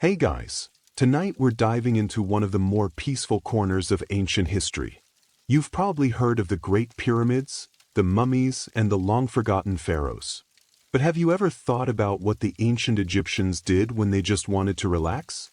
Hey guys, tonight we're diving into one of the more peaceful corners of ancient history. You've probably heard of the Great Pyramids, the mummies, and the long-forgotten pharaohs. But have you ever thought about what the ancient Egyptians did when they just wanted to relax?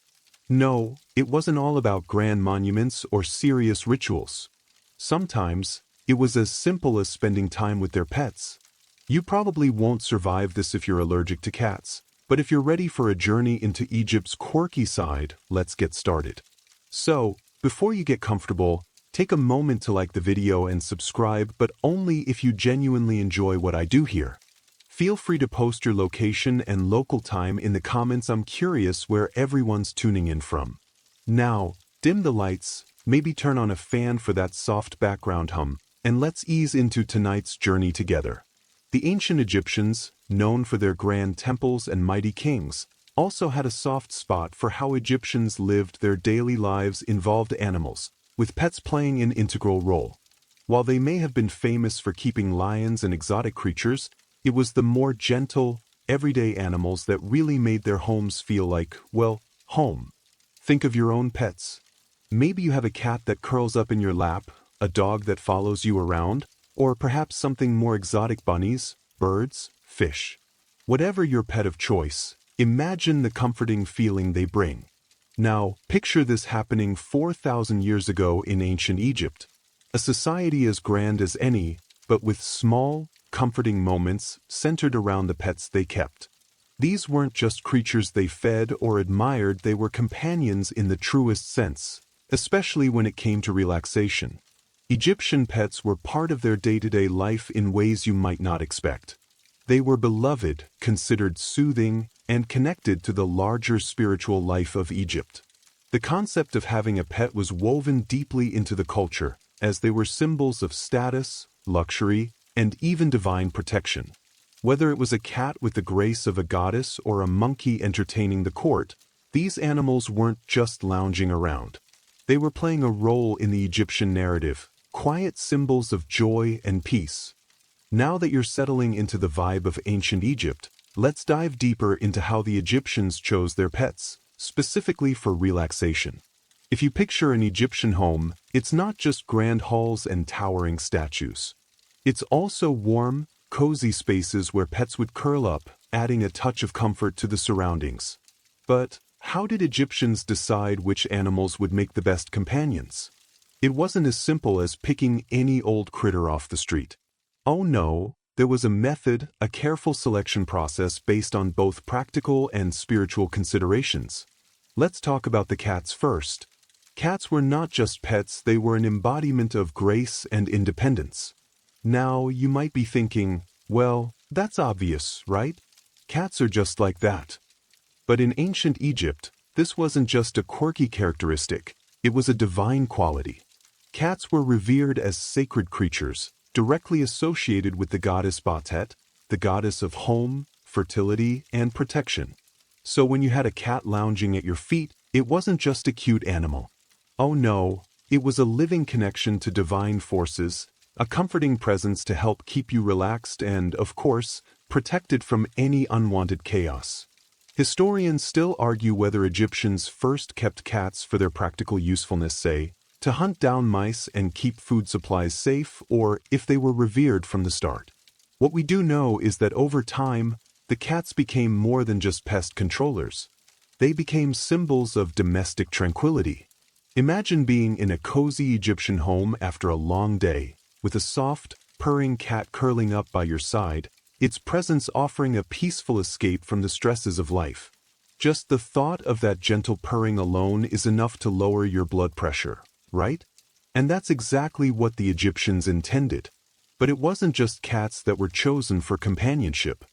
No, it wasn't all about grand monuments or serious rituals. Sometimes, it was as simple as spending time with their pets. You probably won't survive this if you're allergic to cats. But if you're ready for a journey into Egypt's quirky side, let's get started. So, before you get comfortable, take a moment to like the video and subscribe, but only if you genuinely enjoy what I do here. Feel free to post your location and local time in the comments. I'm curious where everyone's tuning in from. Now, dim the lights, maybe turn on a fan for that soft background hum, and let's ease into tonight's journey together. The ancient Egyptians, known for their grand temples and mighty kings, also had a soft spot for how Egyptians lived their daily lives involved animals, with pets playing an integral role. While they may have been famous for keeping lions and exotic creatures, it was the more gentle, everyday animals that really made their homes feel like, well, home. Think of your own pets. Maybe you have a cat that curls up in your lap, a dog that follows you around, or perhaps something more exotic: bunnies, birds, fish. Whatever your pet of choice, imagine the comforting feeling they bring. Now, picture this happening 4,000 years ago in ancient Egypt. A society as grand as any, but with small, comforting moments centered around the pets they kept. These weren't just creatures they fed or admired, they were companions in the truest sense, especially when it came to relaxation. Egyptian pets were part of their day-to-day life in ways you might not expect. They were beloved, considered soothing, and connected to the larger spiritual life of Egypt. The concept of having a pet was woven deeply into the culture, as they were symbols of status, luxury, and even divine protection. Whether it was a cat with the grace of a goddess or a monkey entertaining the court, these animals weren't just lounging around. They were playing a role in the Egyptian narrative, quiet symbols of joy and peace. Now that you're settling into the vibe of ancient Egypt, let's dive deeper into how the Egyptians chose their pets, specifically for relaxation. If you picture an Egyptian home, it's not just grand halls and towering statues. It's also warm, cozy spaces where pets would curl up, adding a touch of comfort to the surroundings. But how did Egyptians decide which animals would make the best companions? It wasn't as simple as picking any old critter off the street. Oh no, there was a method, a careful selection process based on both practical and spiritual considerations. Let's talk about the cats first. Cats were not just pets, they were an embodiment of grace and independence. Now, you might be thinking, well, that's obvious, right? Cats are just like that. But in ancient Egypt, this wasn't just a quirky characteristic, it was a divine quality. Cats were revered as sacred creatures, directly associated with the goddess Batet, the goddess of home, fertility, and protection. So when you had a cat lounging at your feet, it wasn't just a cute animal. Oh no, it was a living connection to divine forces, a comforting presence to help keep you relaxed and, of course, protected from any unwanted chaos. Historians still argue whether Egyptians first kept cats for their practical usefulness, say, to hunt down mice and keep food supplies safe, or if they were revered from the start. What we do know is that over time, the cats became more than just pest controllers. They became symbols of domestic tranquility. Imagine being in a cozy Egyptian home after a long day, with a soft, purring cat curling up by your side, its presence offering a peaceful escape from the stresses of life. Just the thought of that gentle purring alone is enough to lower your blood pressure, right? And that's exactly what the Egyptians intended. But it wasn't just cats that were chosen for companionship.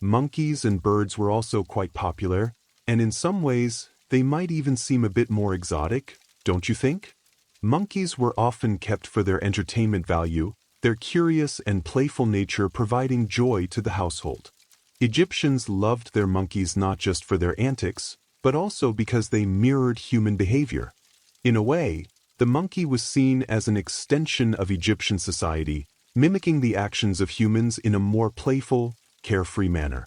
Monkeys and birds were also quite popular, and in some ways, they might even seem a bit more exotic, don't you think? Monkeys were often kept for their entertainment value, their curious and playful nature providing joy to the household. Egyptians loved their monkeys not just for their antics, but also because they mirrored human behavior. In a way, the monkey was seen as an extension of Egyptian society, mimicking the actions of humans in a more playful, carefree manner.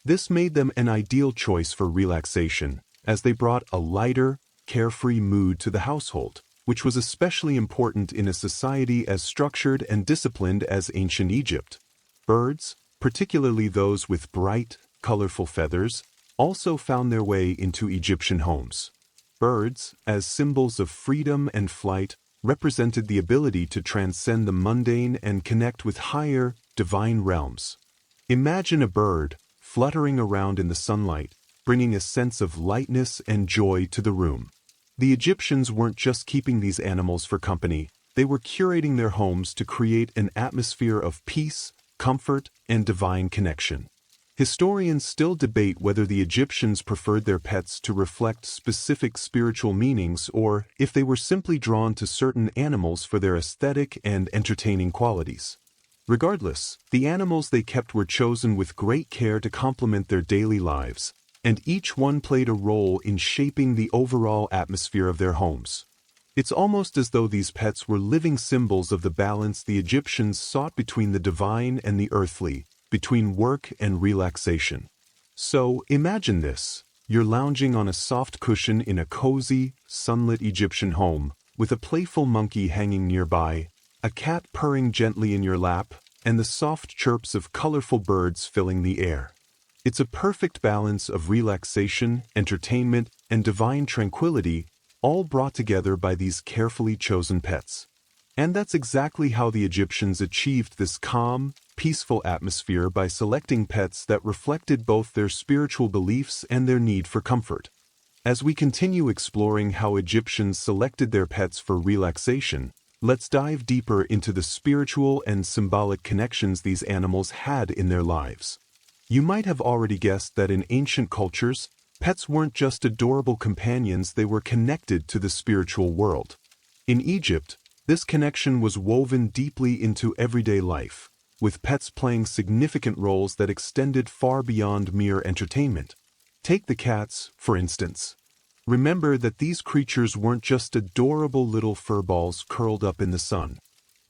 This made them an ideal choice for relaxation, as they brought a lighter, carefree mood to the household, which was especially important in a society as structured and disciplined as ancient Egypt. Birds, particularly those with bright, colorful feathers, also found their way into Egyptian homes. Birds, as symbols of freedom and flight, represented the ability to transcend the mundane and connect with higher, divine realms. Imagine a bird fluttering around in the sunlight, bringing a sense of lightness and joy to the room. The Egyptians weren't just keeping these animals for company, they were curating their homes to create an atmosphere of peace, comfort, and divine connection. Historians still debate whether the Egyptians preferred their pets to reflect specific spiritual meanings or if they were simply drawn to certain animals for their aesthetic and entertaining qualities. Regardless, the animals they kept were chosen with great care to complement their daily lives, and each one played a role in shaping the overall atmosphere of their homes. It's almost as though these pets were living symbols of the balance the Egyptians sought between the divine and the earthly, between work and relaxation. So, imagine this. You're lounging on a soft cushion in a cozy, sunlit Egyptian home, with a playful monkey hanging nearby, a cat purring gently in your lap, and the soft chirps of colorful birds filling the air. It's a perfect balance of relaxation, entertainment, and divine tranquility, all brought together by these carefully chosen pets. And that's exactly how the Egyptians achieved this calm, peaceful atmosphere by selecting pets that reflected both their spiritual beliefs and their need for comfort. As we continue exploring how Egyptians selected their pets for relaxation, let's dive deeper into the spiritual and symbolic connections these animals had in their lives. You might have already guessed that in ancient cultures, pets weren't just adorable companions, they were connected to the spiritual world. In Egypt, this connection was woven deeply into everyday life, with pets playing significant roles that extended far beyond mere entertainment. Take the cats, for instance. Remember that these creatures weren't just adorable little furballs curled up in the sun.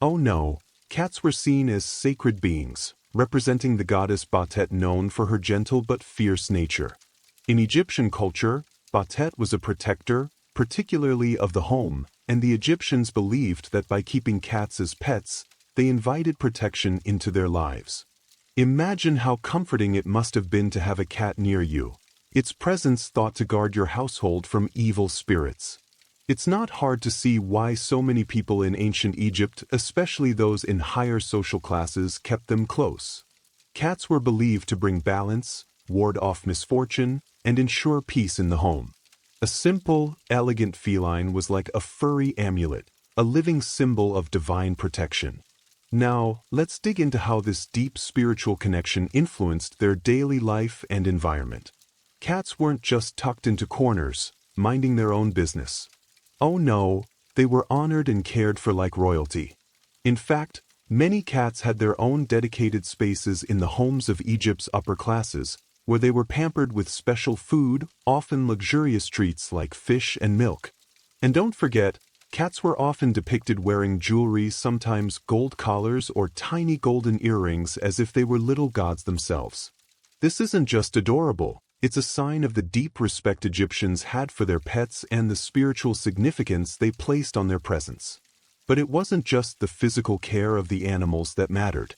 Oh no, cats were seen as sacred beings, representing the goddess Batet, known for her gentle but fierce nature. In Egyptian culture, Batet was a protector, particularly of the home, and the Egyptians believed that by keeping cats as pets, they invited protection into their lives. Imagine how comforting it must have been to have a cat near you, its presence thought to guard your household from evil spirits. It's not hard to see why so many people in ancient Egypt, especially those in higher social classes, kept them close. Cats were believed to bring balance, ward off misfortune, and ensure peace in the home. A simple, elegant feline was like a furry amulet, a living symbol of divine protection. Now, let's dig into how this deep spiritual connection influenced their daily life and environment. Cats weren't just tucked into corners, minding their own business. Oh no, they were honored and cared for like royalty. In fact, many cats had their own dedicated spaces in the homes of Egypt's upper classes, where they were pampered with special food, often luxurious treats like fish and milk. And don't forget, cats were often depicted wearing jewelry, sometimes gold collars or tiny golden earrings, as if they were little gods themselves. This isn't just adorable, it's a sign of the deep respect Egyptians had for their pets and the spiritual significance they placed on their presence. But it wasn't just the physical care of the animals that mattered.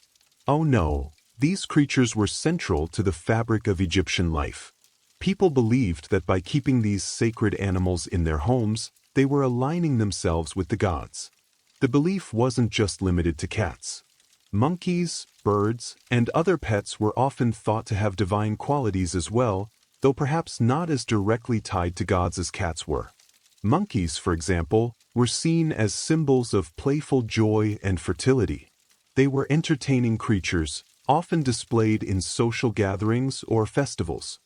Oh no, these creatures were central to the fabric of Egyptian life. People believed that by keeping these sacred animals in their homes, they were aligning themselves with the gods. The belief wasn't just limited to cats. Monkeys, birds, and other pets were often thought to have divine qualities as well, though perhaps not as directly tied to gods as cats were. Monkeys, for example, were seen as symbols of playful joy and fertility. They were entertaining creatures, often displayed in social gatherings or festivals.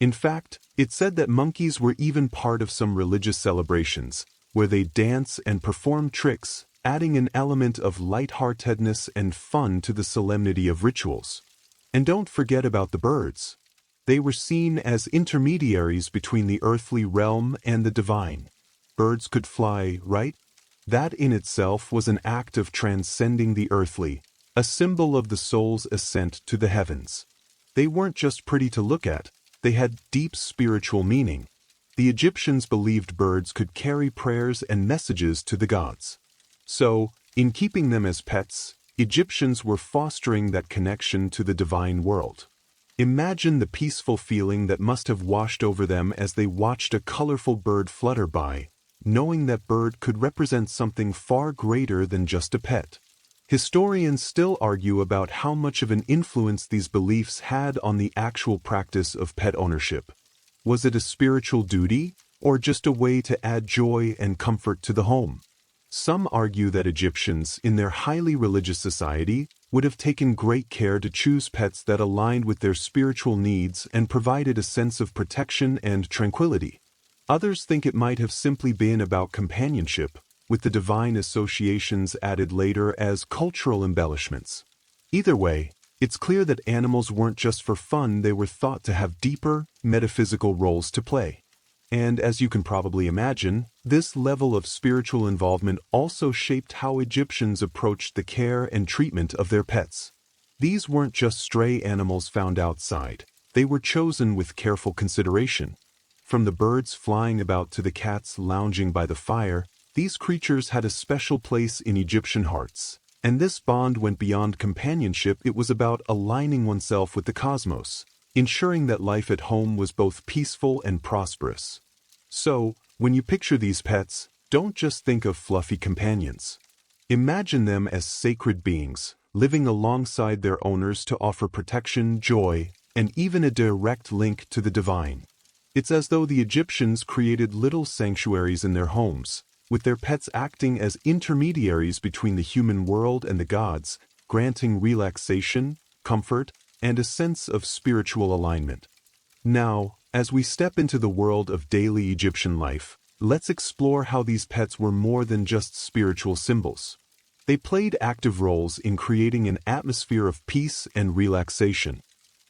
In fact, it's said that monkeys were even part of some religious celebrations, where they dance and perform tricks, adding an element of lightheartedness and fun to the solemnity of rituals. And don't forget about the birds. They were seen as intermediaries between the earthly realm and the divine. Birds could fly, right? That in itself was an act of transcending the earthly, a symbol of the soul's ascent to the heavens. They weren't just pretty to look at, they had deep spiritual meaning. The Egyptians believed birds could carry prayers and messages to the gods. So, in keeping them as pets, Egyptians were fostering that connection to the divine world. Imagine the peaceful feeling that must have washed over them as they watched a colorful bird flutter by, knowing that bird could represent something far greater than just a pet. Historians still argue about how much of an influence these beliefs had on the actual practice of pet ownership. Was it a spiritual duty, or just a way to add joy and comfort to the home? Some argue that Egyptians, in their highly religious society, would have taken great care to choose pets that aligned with their spiritual needs and provided a sense of protection and tranquility. Others think it might have simply been about companionship, with the divine associations added later as cultural embellishments. Either way, it's clear that animals weren't just for fun, they were thought to have deeper, metaphysical roles to play. And as you can probably imagine, this level of spiritual involvement also shaped how Egyptians approached the care and treatment of their pets. These weren't just stray animals found outside, they were chosen with careful consideration. From the birds flying about to the cats lounging by the fire, these creatures had a special place in Egyptian hearts. And this bond went beyond companionship, it was about aligning oneself with the cosmos, ensuring that life at home was both peaceful and prosperous. So, when you picture these pets, don't just think of fluffy companions. Imagine them as sacred beings, living alongside their owners to offer protection, joy, and even a direct link to the divine. It's as though the Egyptians created little sanctuaries in their homes, with their pets acting as intermediaries between the human world and the gods, granting relaxation, comfort, and a sense of spiritual alignment. Now, as we step into the world of daily Egyptian life, let's explore how these pets were more than just spiritual symbols. They played active roles in creating an atmosphere of peace and relaxation.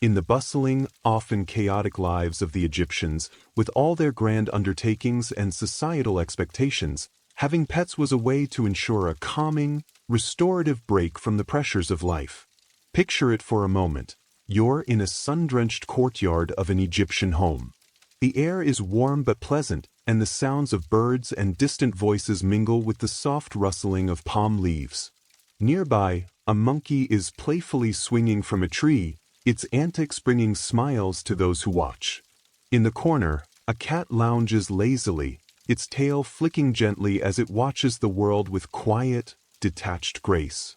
In the bustling, often chaotic lives of the Egyptians, with all their grand undertakings and societal expectations, having pets was a way to ensure a calming, restorative break from the pressures of life. Picture it for a moment. You're in a sun-drenched courtyard of an Egyptian home. The air is warm but pleasant, and the sounds of birds and distant voices mingle with the soft rustling of palm leaves. Nearby, a monkey is playfully swinging from a tree, its antics bringing smiles to those who watch. In the corner, a cat lounges lazily, its tail flicking gently as it watches the world with quiet, detached grace.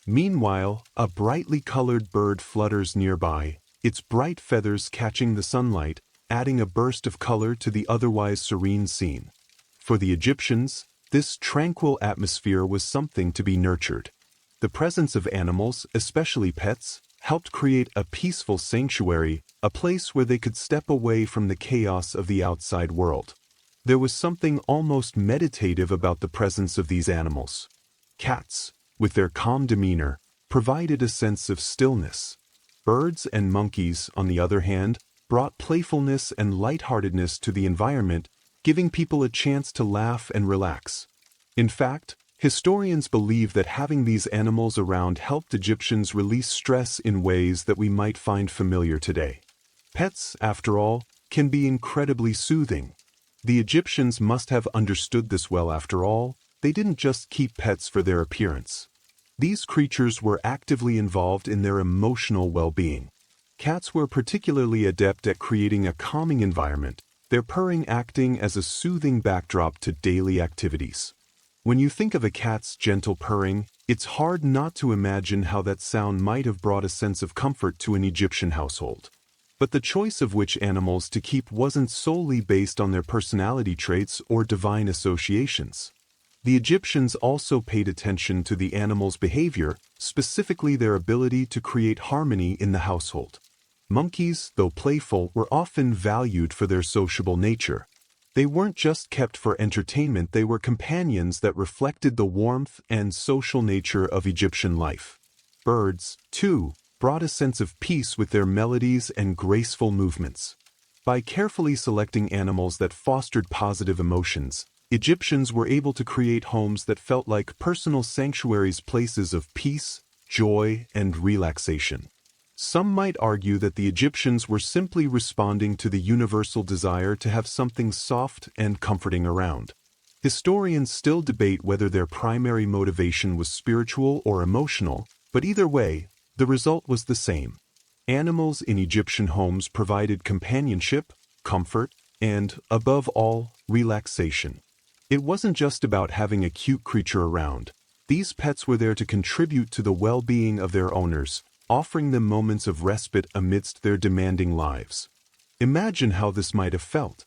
Meanwhile, a brightly colored bird flutters nearby, its bright feathers catching the sunlight, adding a burst of color to the otherwise serene scene. For the Egyptians, this tranquil atmosphere was something to be nurtured. The presence of animals, especially pets, helped create a peaceful sanctuary, a place where they could step away from the chaos of the outside world. There was something almost meditative about the presence of these animals. Cats, with their calm demeanor, provided a sense of stillness. Birds and monkeys, on the other hand, brought playfulness and lightheartedness to the environment, giving people a chance to laugh and relax. In fact, historians believe that having these animals around helped Egyptians release stress in ways that we might find familiar today. Pets, after all, can be incredibly soothing. The Egyptians must have understood this well after all. They didn't just keep pets for their appearance. These creatures were actively involved in their emotional well-being. Cats were particularly adept at creating a calming environment, their purring acting as a soothing backdrop to daily activities. When you think of a cat's gentle purring, it's hard not to imagine how that sound might have brought a sense of comfort to an Egyptian household. But the choice of which animals to keep wasn't solely based on their personality traits or divine associations. The Egyptians also paid attention to the animals' behavior, specifically their ability to create harmony in the household. Monkeys, though playful, were often valued for their sociable nature. They weren't just kept for entertainment, they were companions that reflected the warmth and social nature of Egyptian life. Birds, too, brought a sense of peace with their melodies and graceful movements. By carefully selecting animals that fostered positive emotions, Egyptians were able to create homes that felt like personal sanctuaries, places of peace, joy, and relaxation. Some might argue that the Egyptians were simply responding to the universal desire to have something soft and comforting around. Historians still debate whether their primary motivation was spiritual or emotional, but either way, the result was the same. Animals in Egyptian homes provided companionship, comfort, and, above all, relaxation. It wasn't just about having a cute creature around. These pets were there to contribute to the well-being of their owners, offering them moments of respite amidst their demanding lives. Imagine how this might have felt.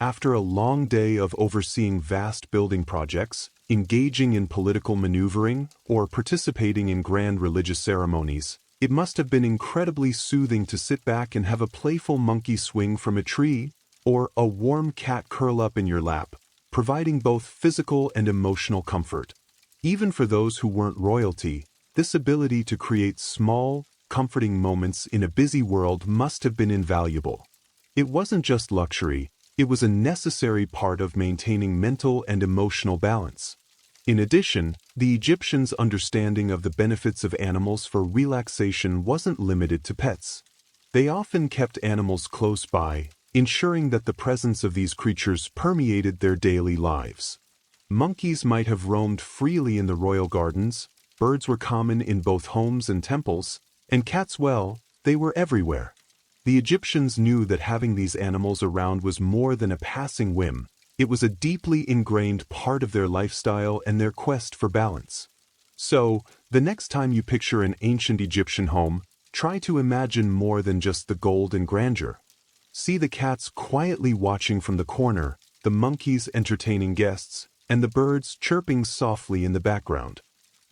After a long day of overseeing vast building projects, engaging in political maneuvering, or participating in grand religious ceremonies, it must have been incredibly soothing to sit back and have a playful monkey swing from a tree, or a warm cat curl up in your lap, providing both physical and emotional comfort. Even for those who weren't royalty, this ability to create small, comforting moments in a busy world must have been invaluable. It wasn't just luxury, it was a necessary part of maintaining mental and emotional balance. In addition, the Egyptians' understanding of the benefits of animals for relaxation wasn't limited to pets. They often kept animals close by, ensuring that the presence of these creatures permeated their daily lives. Monkeys might have roamed freely in the royal gardens, birds were common in both homes and temples, and cats, well, they were everywhere. The Egyptians knew that having these animals around was more than a passing whim. It was a deeply ingrained part of their lifestyle and their quest for balance. So, the next time you picture an ancient Egyptian home, try to imagine more than just the gold and grandeur. See the cats quietly watching from the corner, the monkeys entertaining guests, and the birds chirping softly in the background.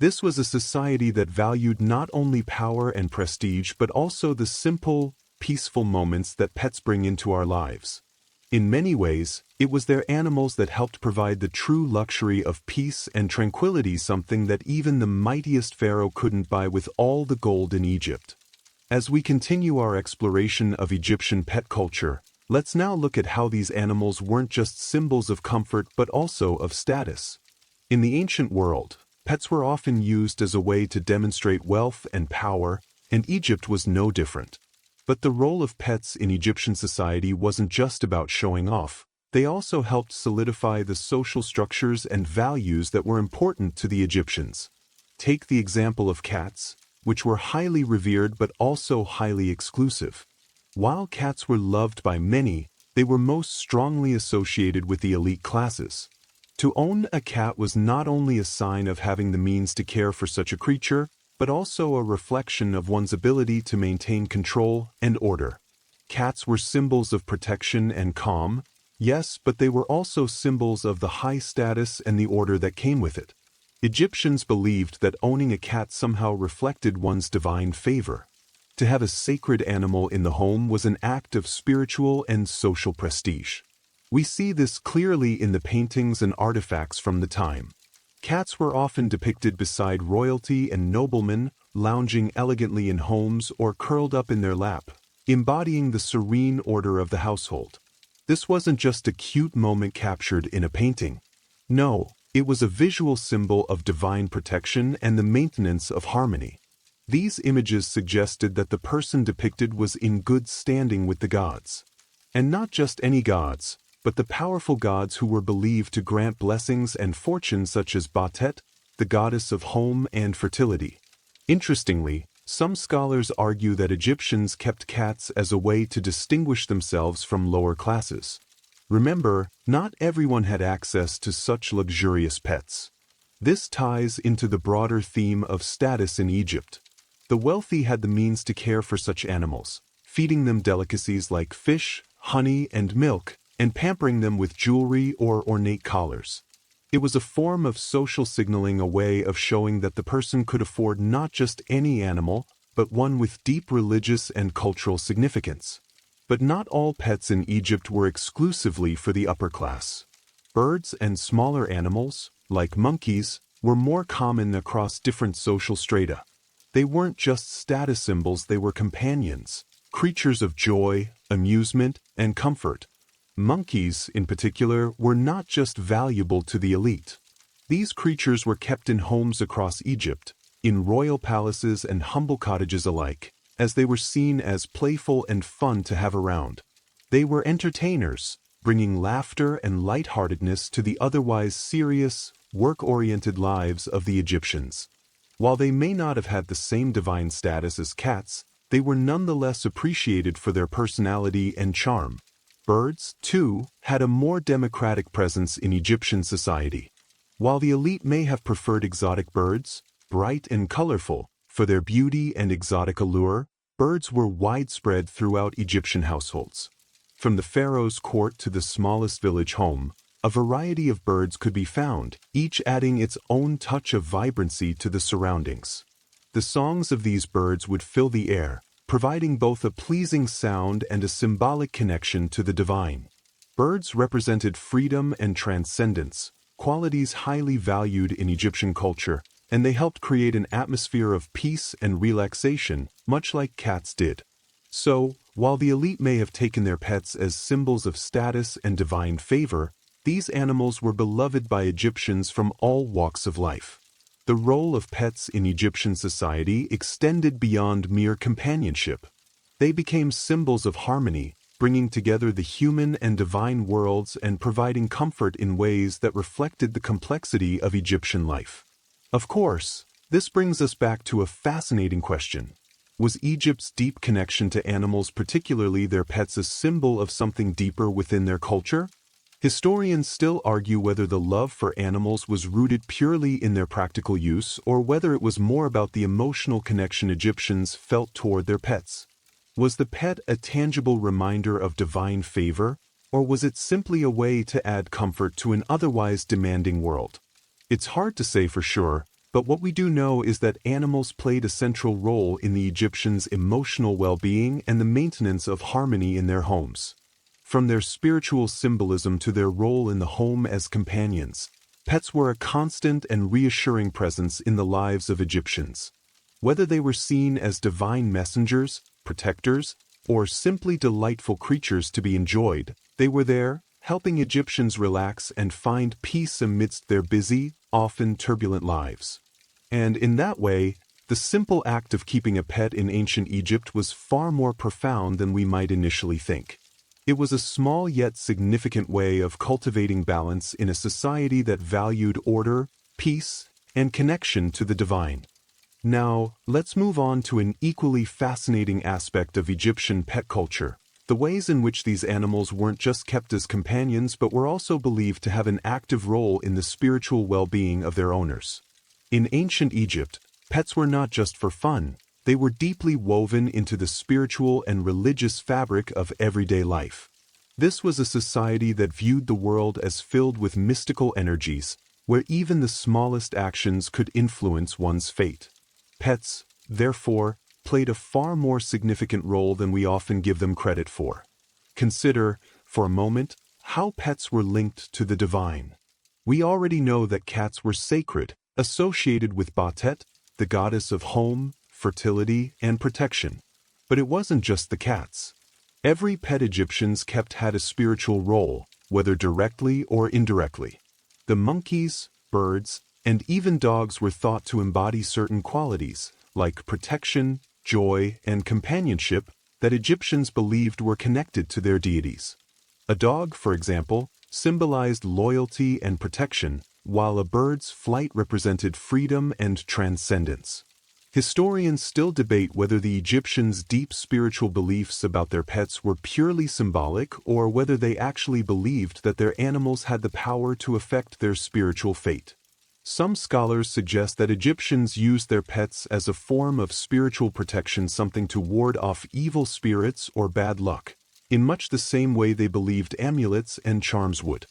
This was a society that valued not only power and prestige but also the simple, peaceful moments that pets bring into our lives. In many ways, it was their animals that helped provide the true luxury of peace and tranquility, something that even the mightiest pharaoh couldn't buy with all the gold in Egypt. As we continue our exploration of Egyptian pet culture, let's now look at how these animals weren't just symbols of comfort but also of status. In the ancient world, pets were often used as a way to demonstrate wealth and power, and Egypt was no different. But the role of pets in Egyptian society wasn't just about showing off. They also helped solidify the social structures and values that were important to the Egyptians. Take the example of cats, which were highly revered but also highly exclusive. While cats were loved by many, they were most strongly associated with the elite classes. To own a cat was not only a sign of having the means to care for such a creature, but also a reflection of one's ability to maintain control and order. Cats were symbols of protection and calm, yes, but they were also symbols of the high status and the order that came with it. Egyptians believed that owning a cat somehow reflected one's divine favor. To have a sacred animal in the home was an act of spiritual and social prestige. We see this clearly in the paintings and artifacts from the time. Cats were often depicted beside royalty and noblemen, lounging elegantly in homes or curled up in their lap, embodying the serene order of the household. This wasn't just a cute moment captured in a painting. No, it was a visual symbol of divine protection and the maintenance of harmony. These images suggested that the person depicted was in good standing with the gods. And not just any gods, but the powerful gods who were believed to grant blessings and fortune, such as Batet, the goddess of home and fertility. Interestingly, some scholars argue that Egyptians kept cats as a way to distinguish themselves from lower classes. Remember, not everyone had access to such luxurious pets. This ties into the broader theme of status in Egypt. The wealthy had the means to care for such animals, feeding them delicacies like fish, honey, and milk, and pampering them with jewelry or ornate collars. It was a form of social signaling, a way of showing that the person could afford not just any animal, but one with deep religious and cultural significance. But not all pets in Egypt were exclusively for the upper class. Birds and smaller animals, like monkeys, were more common across different social strata. They weren't just status symbols, they were companions, creatures of joy, amusement, and comfort. Monkeys, in particular, were not just valuable to the elite. These creatures were kept in homes across Egypt, in royal palaces and humble cottages alike, as they were seen as playful and fun to have around. They were entertainers, bringing laughter and lightheartedness to the otherwise serious, work-oriented lives of the Egyptians. While they may not have had the same divine status as cats, they were nonetheless appreciated for their personality and charm. Birds, too, had a more democratic presence in Egyptian society. While the elite may have preferred exotic birds, bright and colorful, for their beauty and exotic allure, birds were widespread throughout Egyptian households. From the pharaoh's court to the smallest village home, a variety of birds could be found, each adding its own touch of vibrancy to the surroundings. The songs of these birds would fill the air, providing both a pleasing sound and a symbolic connection to the divine. Birds represented freedom and transcendence, qualities highly valued in Egyptian culture, and they helped create an atmosphere of peace and relaxation, much like cats did. So, while the elite may have taken their pets as symbols of status and divine favor, these animals were beloved by Egyptians from all walks of life. The role of pets in Egyptian society extended beyond mere companionship. They became symbols of harmony, bringing together the human and divine worlds and providing comfort in ways that reflected the complexity of Egyptian life. Of course, this brings us back to a fascinating question. Was Egypt's deep connection to animals, particularly their pets, a symbol of something deeper within their culture? Historians still argue whether the love for animals was rooted purely in their practical use or whether it was more about the emotional connection Egyptians felt toward their pets. Was the pet a tangible reminder of divine favor, or was it simply a way to add comfort to an otherwise demanding world? It's hard to say for sure, but what we do know is that animals played a central role in the Egyptians' emotional well-being and the maintenance of harmony in their homes. From their spiritual symbolism to their role in the home as companions, pets were a constant and reassuring presence in the lives of Egyptians. Whether they were seen as divine messengers, protectors, or simply delightful creatures to be enjoyed, they were there, helping Egyptians relax and find peace amidst their busy, often turbulent lives. And in that way, the simple act of keeping a pet in ancient Egypt was far more profound than we might initially think. It was a small yet significant way of cultivating balance in a society that valued order, peace, and connection to the divine. Now, let's move on to an equally fascinating aspect of Egyptian pet culture: the ways in which these animals weren't just kept as companions but were also believed to have an active role in the spiritual well-being of their owners. In ancient Egypt, pets were not just for fun, they were deeply woven into the spiritual and religious fabric of everyday life. This was a society that viewed the world as filled with mystical energies, where even the smallest actions could influence one's fate. Pets, therefore, played a far more significant role than we often give them credit for. Consider, for a moment, how pets were linked to the divine. We already know that cats were sacred, associated with Batet, the goddess of home, fertility, and protection. But it wasn't just the cats. Every pet Egyptians kept had a spiritual role, whether directly or indirectly. The monkeys, birds, and even dogs were thought to embody certain qualities, like protection, joy, and companionship, that Egyptians believed were connected to their deities. A dog, for example, symbolized loyalty and protection, while a bird's flight represented freedom and transcendence. Historians still debate whether the Egyptians' deep spiritual beliefs about their pets were purely symbolic or whether they actually believed that their animals had the power to affect their spiritual fate. Some scholars suggest that Egyptians used their pets as a form of spiritual protection, something to ward off evil spirits or bad luck, in much the same way they believed amulets and charms would.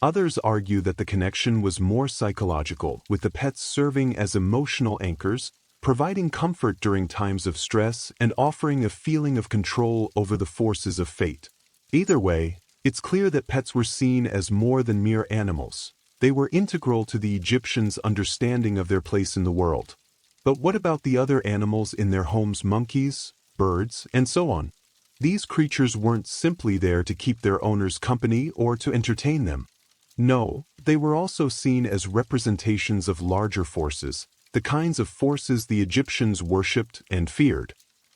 Others argue that the connection was more psychological, with the pets serving as emotional anchors, providing comfort during times of stress and offering a feeling of control over the forces of fate. Either way, it's clear that pets were seen as more than mere animals. They were integral to the Egyptians' understanding of their place in the world. But what about the other animals in their homes: monkeys, birds, and so on? These creatures weren't simply there to keep their owners company or to entertain them. No, they were also seen as representations of larger forces, the kinds of forces the Egyptians worshipped and feared.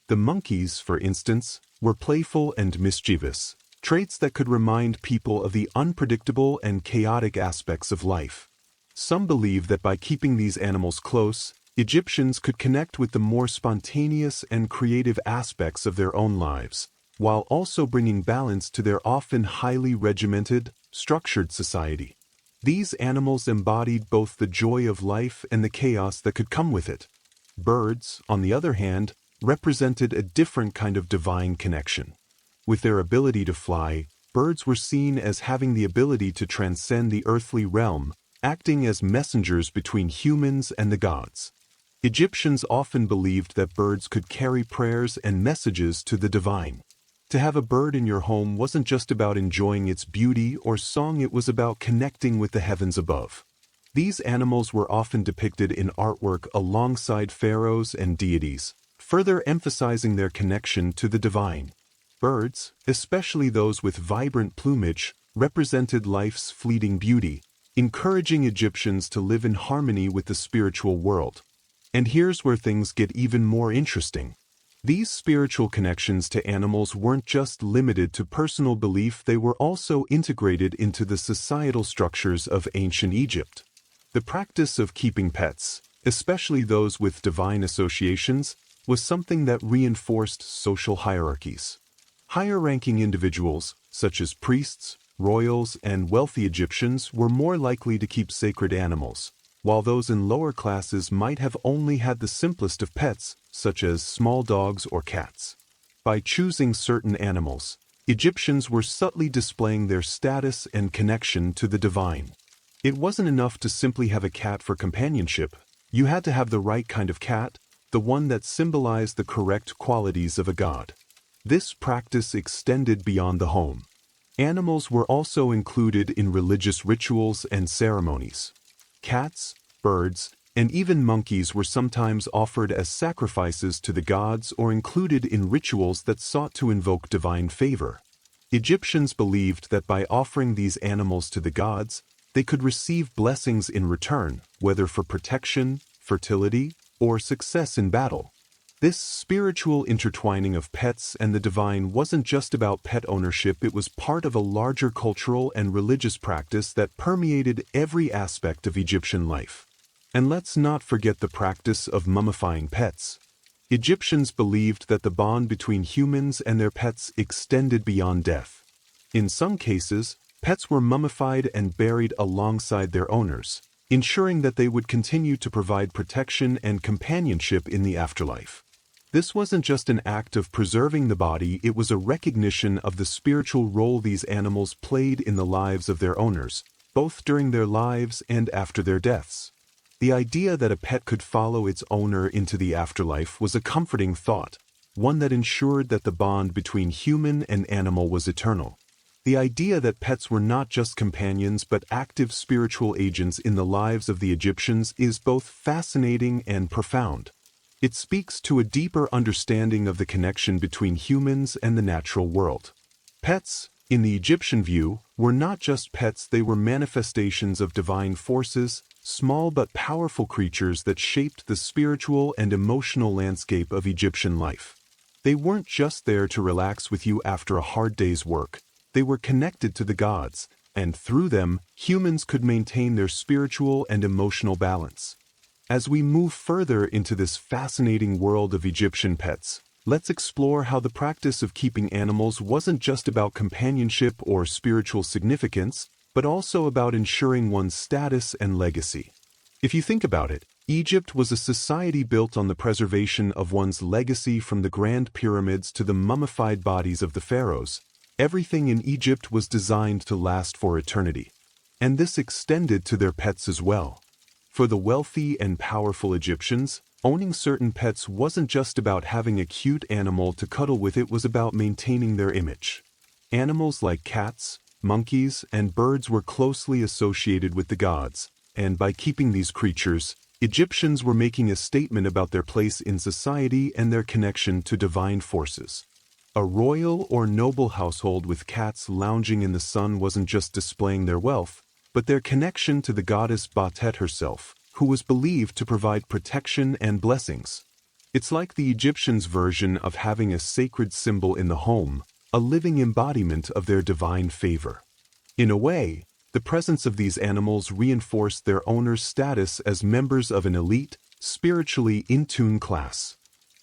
The monkeys, for instance, were playful and mischievous, traits that could remind people of the unpredictable and chaotic aspects of life. Some believe that by keeping these animals close, Egyptians could connect with the more spontaneous and creative aspects of their own lives, while also bringing balance to their often highly regimented, structured society. These animals embodied both the joy of life and the chaos that could come with it. Birds, on the other hand, represented a different kind of divine connection. With their ability to fly, birds were seen as having the ability to transcend the earthly realm, acting as messengers between humans and the gods. Egyptians often believed that birds could carry prayers and messages to the divine. To have a bird in your home wasn't just about enjoying its beauty or song, it was about connecting with the heavens above. These animals were often depicted in artwork alongside pharaohs and deities, further emphasizing their connection to the divine. Birds, especially those with vibrant plumage, represented life's fleeting beauty, encouraging Egyptians to live in harmony with the spiritual world. And here's where things get even more interesting. These spiritual connections to animals weren't just limited to personal belief, they were also integrated into the societal structures of ancient Egypt. The practice of keeping pets, especially those with divine associations, was something that reinforced social hierarchies. Higher-ranking individuals, such as priests, royals, and wealthy Egyptians, were more likely to keep sacred animals, while those in lower classes might have only had the simplest of pets, such as small dogs or cats. By choosing certain animals, Egyptians were subtly displaying their status and connection to the divine. It wasn't enough to simply have a cat for companionship. You had to have the right kind of cat, the one that symbolized the correct qualities of a god. This practice extended beyond the home. Animals were also included in religious rituals and ceremonies. Cats, birds, and even monkeys were sometimes offered as sacrifices to the gods or included in rituals that sought to invoke divine favor. Egyptians believed that by offering these animals to the gods, they could receive blessings in return, whether for protection, fertility, or success in battle. This spiritual intertwining of pets and the divine wasn't just about pet ownership, it was part of a larger cultural and religious practice that permeated every aspect of Egyptian life. And let's not forget the practice of mummifying pets. Egyptians believed that the bond between humans and their pets extended beyond death. In some cases, pets were mummified and buried alongside their owners, ensuring that they would continue to provide protection and companionship in the afterlife. This wasn't just an act of preserving the body, it was a recognition of the spiritual role these animals played in the lives of their owners, both during their lives and after their deaths. The idea that a pet could follow its owner into the afterlife was a comforting thought, one that ensured that the bond between human and animal was eternal. The idea that pets were not just companions but active spiritual agents in the lives of the Egyptians is both fascinating and profound. It speaks to a deeper understanding of the connection between humans and the natural world. Pets, in the Egyptian view, were not just pets, they were manifestations of divine forces, small but powerful creatures that shaped the spiritual and emotional landscape of Egyptian life. They weren't just there to relax with you after a hard day's work. They were connected to the gods, and through them, humans could maintain their spiritual and emotional balance. As we move further into this fascinating world of Egyptian pets, let's explore how the practice of keeping animals wasn't just about companionship or spiritual significance, but also about ensuring one's status and legacy. If you think about it, Egypt was a society built on the preservation of one's legacy. From the grand pyramids to the mummified bodies of the pharaohs. Everything in Egypt was designed to last for eternity. And this extended to their pets as well. For the wealthy and powerful Egyptians, owning certain pets wasn't just about having a cute animal to cuddle with, it was about maintaining their image. Animals like cats, monkeys, and birds were closely associated with the gods, and by keeping these creatures, Egyptians were making a statement about their place in society and their connection to divine forces. A royal or noble household with cats lounging in the sun wasn't just displaying their wealth, but their connection to the goddess Batet herself, who was believed to provide protection and blessings. It's like the Egyptians' version of having a sacred symbol in the home, a living embodiment of their divine favor. In a way, the presence of these animals reinforced their owners' status as members of an elite, spiritually in-tune class.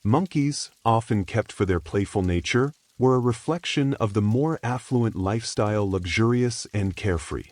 Monkeys, often kept for their playful nature, were a reflection of the more affluent lifestyle, luxurious and carefree.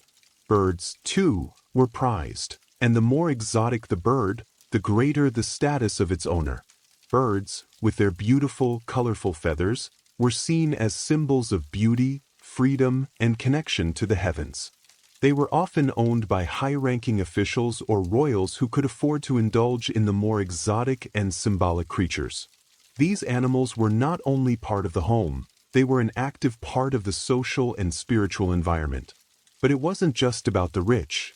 Birds, too, were prized, and the more exotic the bird, the greater the status of its owner. Birds, with their beautiful, colorful feathers, were seen as symbols of beauty, freedom, and connection to the heavens. They were often owned by high-ranking officials or royals who could afford to indulge in the more exotic and symbolic creatures. These animals were not only part of the home, they were an active part of the social and spiritual environment. But it wasn't just about the rich.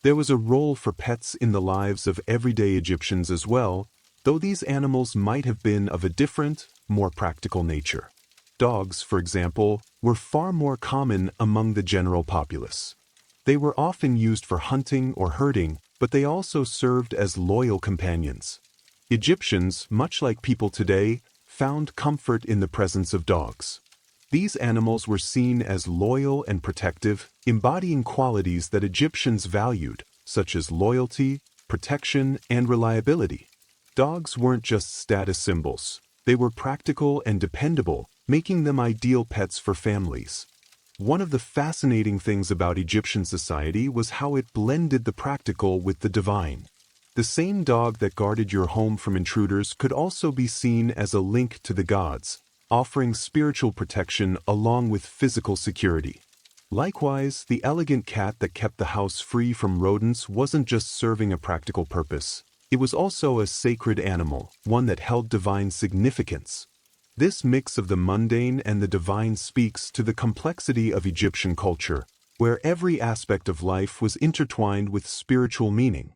There was a role for pets in the lives of everyday Egyptians as well, though these animals might have been of a different, more practical nature. Dogs, for example, were far more common among the general populace. They were often used for hunting or herding, but they also served as loyal companions. Egyptians, much like people today, found comfort in the presence of dogs. These animals were seen as loyal and protective, embodying qualities that Egyptians valued, such as loyalty, protection, and reliability. Dogs weren't just status symbols. They were practical and dependable, making them ideal pets for families. One of the fascinating things about Egyptian society was how it blended the practical with the divine. The same dog that guarded your home from intruders could also be seen as a link to the gods, offering spiritual protection along with physical security. Likewise, the elegant cat that kept the house free from rodents wasn't just serving a practical purpose. It was also a sacred animal, one that held divine significance. This mix of the mundane and the divine speaks to the complexity of Egyptian culture, where every aspect of life was intertwined with spiritual meaning.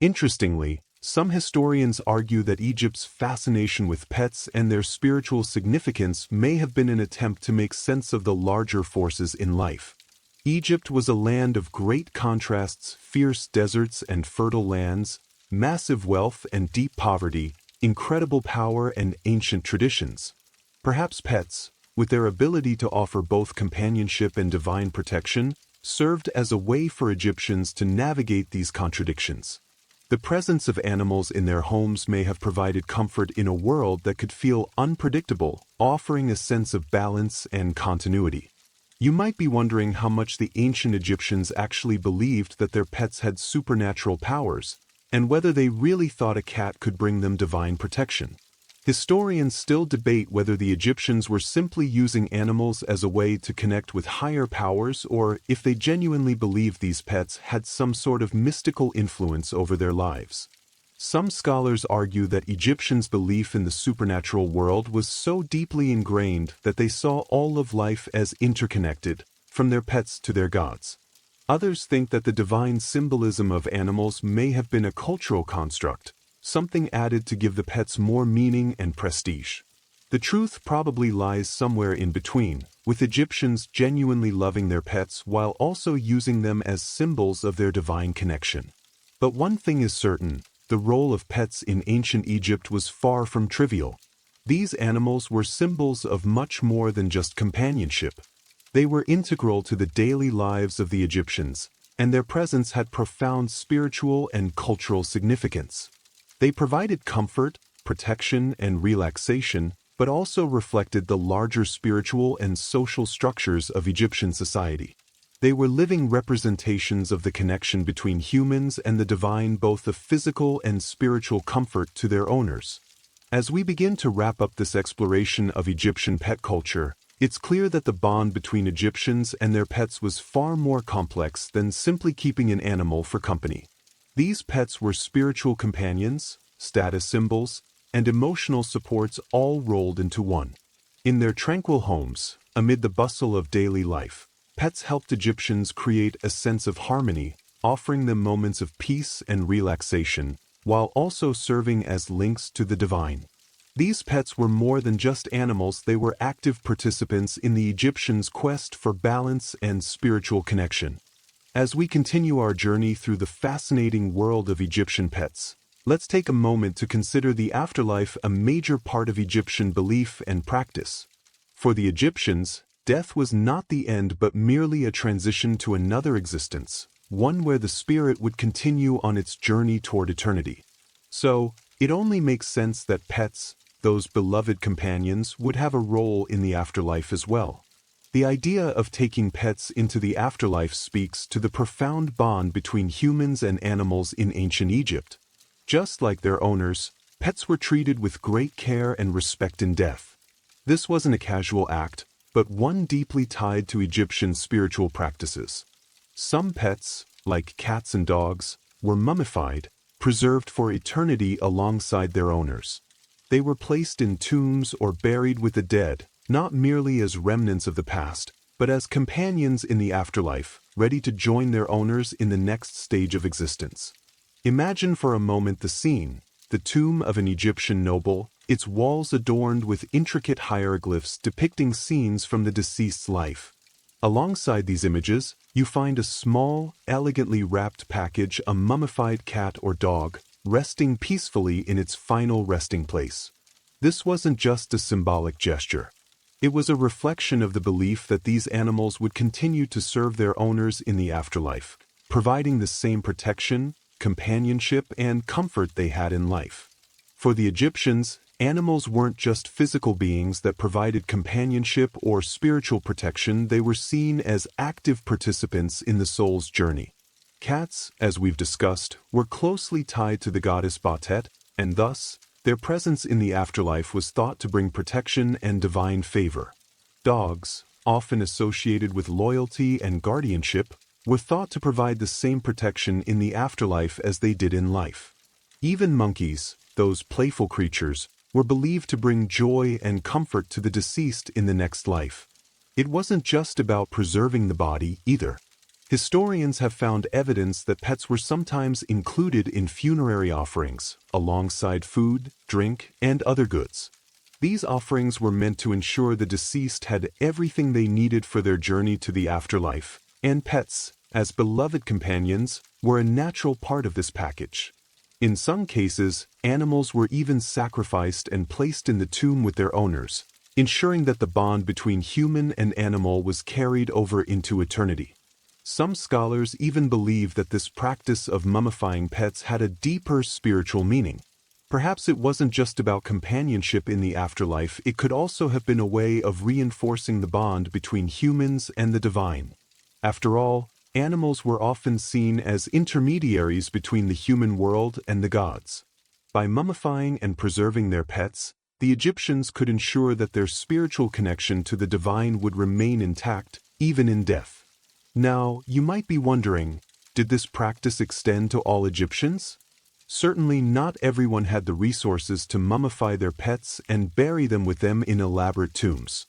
Interestingly, some historians argue that Egypt's fascination with pets and their spiritual significance may have been an attempt to make sense of the larger forces in life. Egypt was a land of great contrasts, fierce deserts and fertile lands, massive wealth and deep poverty, incredible power and ancient traditions. Perhaps pets, with their ability to offer both companionship and divine protection, served as a way for Egyptians to navigate these contradictions. The presence of animals in their homes may have provided comfort in a world that could feel unpredictable, offering a sense of balance and continuity. You might be wondering how much the ancient Egyptians actually believed that their pets had supernatural powers, and whether they really thought a cat could bring them divine protection. Historians still debate whether the Egyptians were simply using animals as a way to connect with higher powers or if they genuinely believed these pets had some sort of mystical influence over their lives. Some scholars argue that Egyptians' belief in the supernatural world was so deeply ingrained that they saw all of life as interconnected, from their pets to their gods. Others think that the divine symbolism of animals may have been a cultural construct, something added to give the pets more meaning and prestige. The truth probably lies somewhere in between, with Egyptians genuinely loving their pets while also using them as symbols of their divine connection. But one thing is certain, the role of pets in ancient Egypt was far from trivial. These animals were symbols of much more than just companionship. They were integral to the daily lives of the Egyptians, and their presence had profound spiritual and cultural significance. They provided comfort, protection, and relaxation, but also reflected the larger spiritual and social structures of Egyptian society. They were living representations of the connection between humans and the divine, both of physical and spiritual comfort to their owners. As we begin to wrap up this exploration of Egyptian pet culture, it's clear that the bond between Egyptians and their pets was far more complex than simply keeping an animal for company. These pets were spiritual companions, status symbols, and emotional supports all rolled into one. In their tranquil homes, amid the bustle of daily life, pets helped Egyptians create a sense of harmony, offering them moments of peace and relaxation, while also serving as links to the divine. These pets were more than just animals, they were active participants in the Egyptians' quest for balance and spiritual connection. As we continue our journey through the fascinating world of Egyptian pets, Let's take a moment to consider the afterlife, a major part of Egyptian belief and practice. For the Egyptians, death was not the end but merely a transition to another existence, one where the spirit would continue on its journey toward eternity. So, it only makes sense that pets, those beloved companions, would have a role in the afterlife as well. The idea of taking pets into the afterlife speaks to the profound bond between humans and animals in ancient Egypt. Just like their owners, pets were treated with great care and respect in death. This wasn't a casual act, but one deeply tied to Egyptian spiritual practices. Some pets, like cats and dogs, were mummified, preserved for eternity alongside their owners. They were placed in tombs or buried with the dead, not merely as remnants of the past, but as companions in the afterlife, ready to join their owners in the next stage of existence. Imagine for a moment the scene: the tomb of an Egyptian noble, its walls adorned with intricate hieroglyphs depicting scenes from the deceased's life. Alongside these images, you find a small, elegantly wrapped package, a mummified cat or dog, resting peacefully in its final resting place. This wasn't just a symbolic gesture. It was a reflection of the belief that these animals would continue to serve their owners in the afterlife, providing the same protection, companionship, and comfort they had in life. For the Egyptians, animals weren't just physical beings that provided companionship or spiritual protection. They were seen as active participants in the soul's journey. Cats, as we've discussed, were closely tied to the goddess Batet, and thus, their presence in the afterlife was thought to bring protection and divine favor. Dogs, often associated with loyalty and guardianship, were thought to provide the same protection in the afterlife as they did in life. Even monkeys, those playful creatures, were believed to bring joy and comfort to the deceased in the next life. It wasn't just about preserving the body, either. Historians have found evidence that pets were sometimes included in funerary offerings, alongside food, drink, and other goods. These offerings were meant to ensure the deceased had everything they needed for their journey to the afterlife, and pets, as beloved companions, were a natural part of this package. In some cases, animals were even sacrificed and placed in the tomb with their owners, ensuring that the bond between human and animal was carried over into eternity. Some scholars even believe that this practice of mummifying pets had a deeper spiritual meaning. Perhaps it wasn't just about companionship in the afterlife, it could also have been a way of reinforcing the bond between humans and the divine. After all, animals were often seen as intermediaries between the human world and the gods. By mummifying and preserving their pets, the Egyptians could ensure that their spiritual connection to the divine would remain intact, even in death. Now, you might be wondering, did this practice extend to all Egyptians? Certainly not everyone had the resources to mummify their pets and bury them with them in elaborate tombs.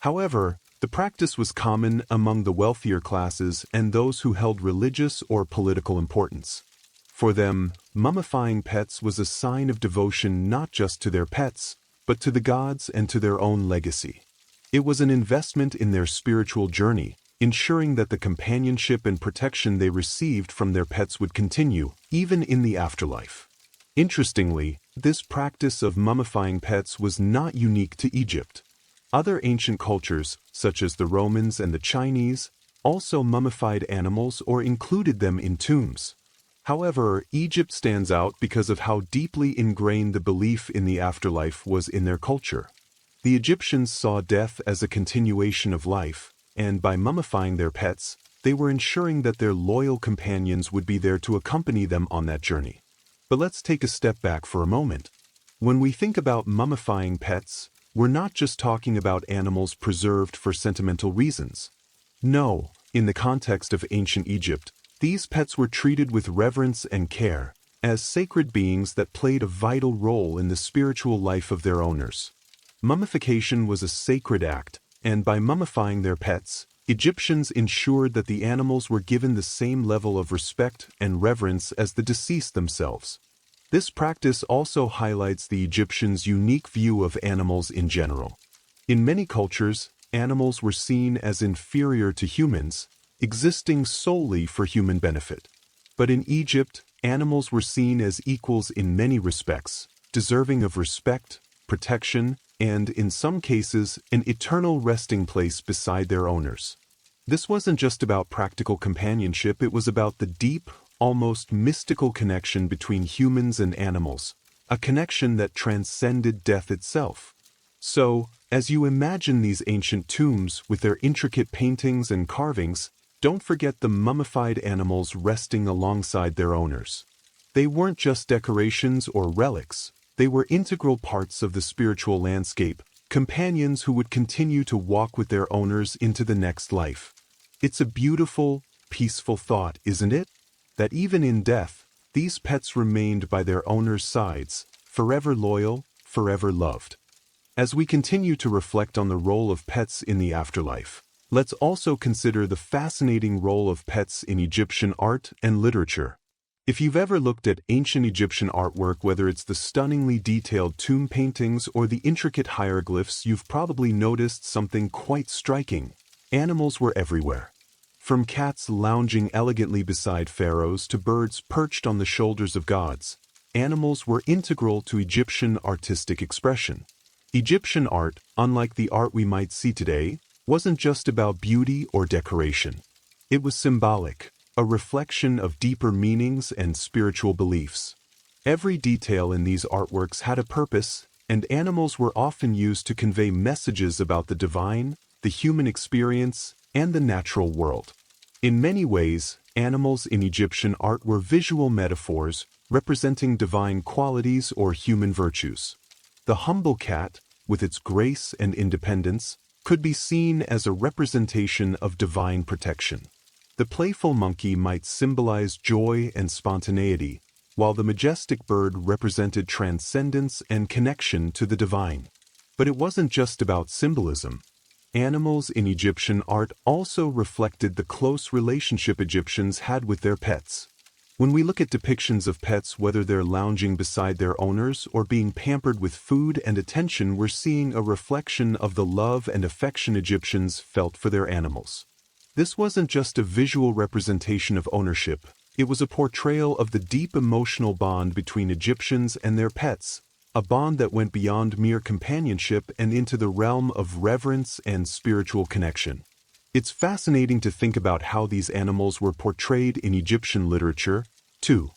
However, the practice was common among the wealthier classes and those who held religious or political importance. For them, mummifying pets was a sign of devotion not just to their pets, but to the gods and to their own legacy. It was an investment in their spiritual journey, ensuring that the companionship and protection they received from their pets would continue, even in the afterlife. Interestingly, this practice of mummifying pets was not unique to Egypt. Other ancient cultures, such as the Romans and the Chinese, also mummified animals or included them in tombs. However, Egypt stands out because of how deeply ingrained the belief in the afterlife was in their culture. The Egyptians saw death as a continuation of life, and by mummifying their pets, they were ensuring that their loyal companions would be there to accompany them on that journey. But let's take a step back for a moment. When we think about mummifying pets, we're not just talking about animals preserved for sentimental reasons. No, in the context of ancient Egypt, these pets were treated with reverence and care, as sacred beings that played a vital role in the spiritual life of their owners. Mummification was a sacred act, and by mummifying their pets, Egyptians ensured that the animals were given the same level of respect and reverence as the deceased themselves. This practice also highlights the Egyptians' unique view of animals in general. In many cultures, animals were seen as inferior to humans, existing solely for human benefit. But in Egypt, animals were seen as equals in many respects, deserving of respect, protection, and, in some cases, an eternal resting place beside their owners. This wasn't just about practical companionship, it was about the deep, almost mystical connection between humans and animals, a connection that transcended death itself. So, as you imagine these ancient tombs with their intricate paintings and carvings, don't forget the mummified animals resting alongside their owners. They weren't just decorations or relics, they were integral parts of the spiritual landscape, companions who would continue to walk with their owners into the next life. It's a beautiful, peaceful thought, isn't it? That even in death, these pets remained by their owners' sides, forever loyal, forever loved. As we continue to reflect on the role of pets in the afterlife, let's also consider the fascinating role of pets in Egyptian art and literature. If you've ever looked at ancient Egyptian artwork, whether it's the stunningly detailed tomb paintings or the intricate hieroglyphs, you've probably noticed something quite striking. Animals were everywhere. From cats lounging elegantly beside pharaohs to birds perched on the shoulders of gods, animals were integral to Egyptian artistic expression. Egyptian art, unlike the art we might see today, wasn't just about beauty or decoration. It was symbolic, a reflection of deeper meanings and spiritual beliefs. Every detail in these artworks had a purpose, and animals were often used to convey messages about the divine, the human experience, and the natural world. In many ways, animals in Egyptian art were visual metaphors representing divine qualities or human virtues. The humble cat, with its grace and independence, could be seen as a representation of divine protection. The playful monkey might symbolize joy and spontaneity, while the majestic bird represented transcendence and connection to the divine. But it wasn't just about symbolism. Animals in Egyptian art also reflected the close relationship Egyptians had with their pets. When we look at depictions of pets, whether they're lounging beside their owners or being pampered with food and attention, we're seeing a reflection of the love and affection Egyptians felt for their animals. This wasn't just a visual representation of ownership, it was a portrayal of the deep emotional bond between Egyptians and their pets, a bond that went beyond mere companionship and into the realm of reverence and spiritual connection. It's fascinating to think about how these animals were portrayed in Egyptian literature, too.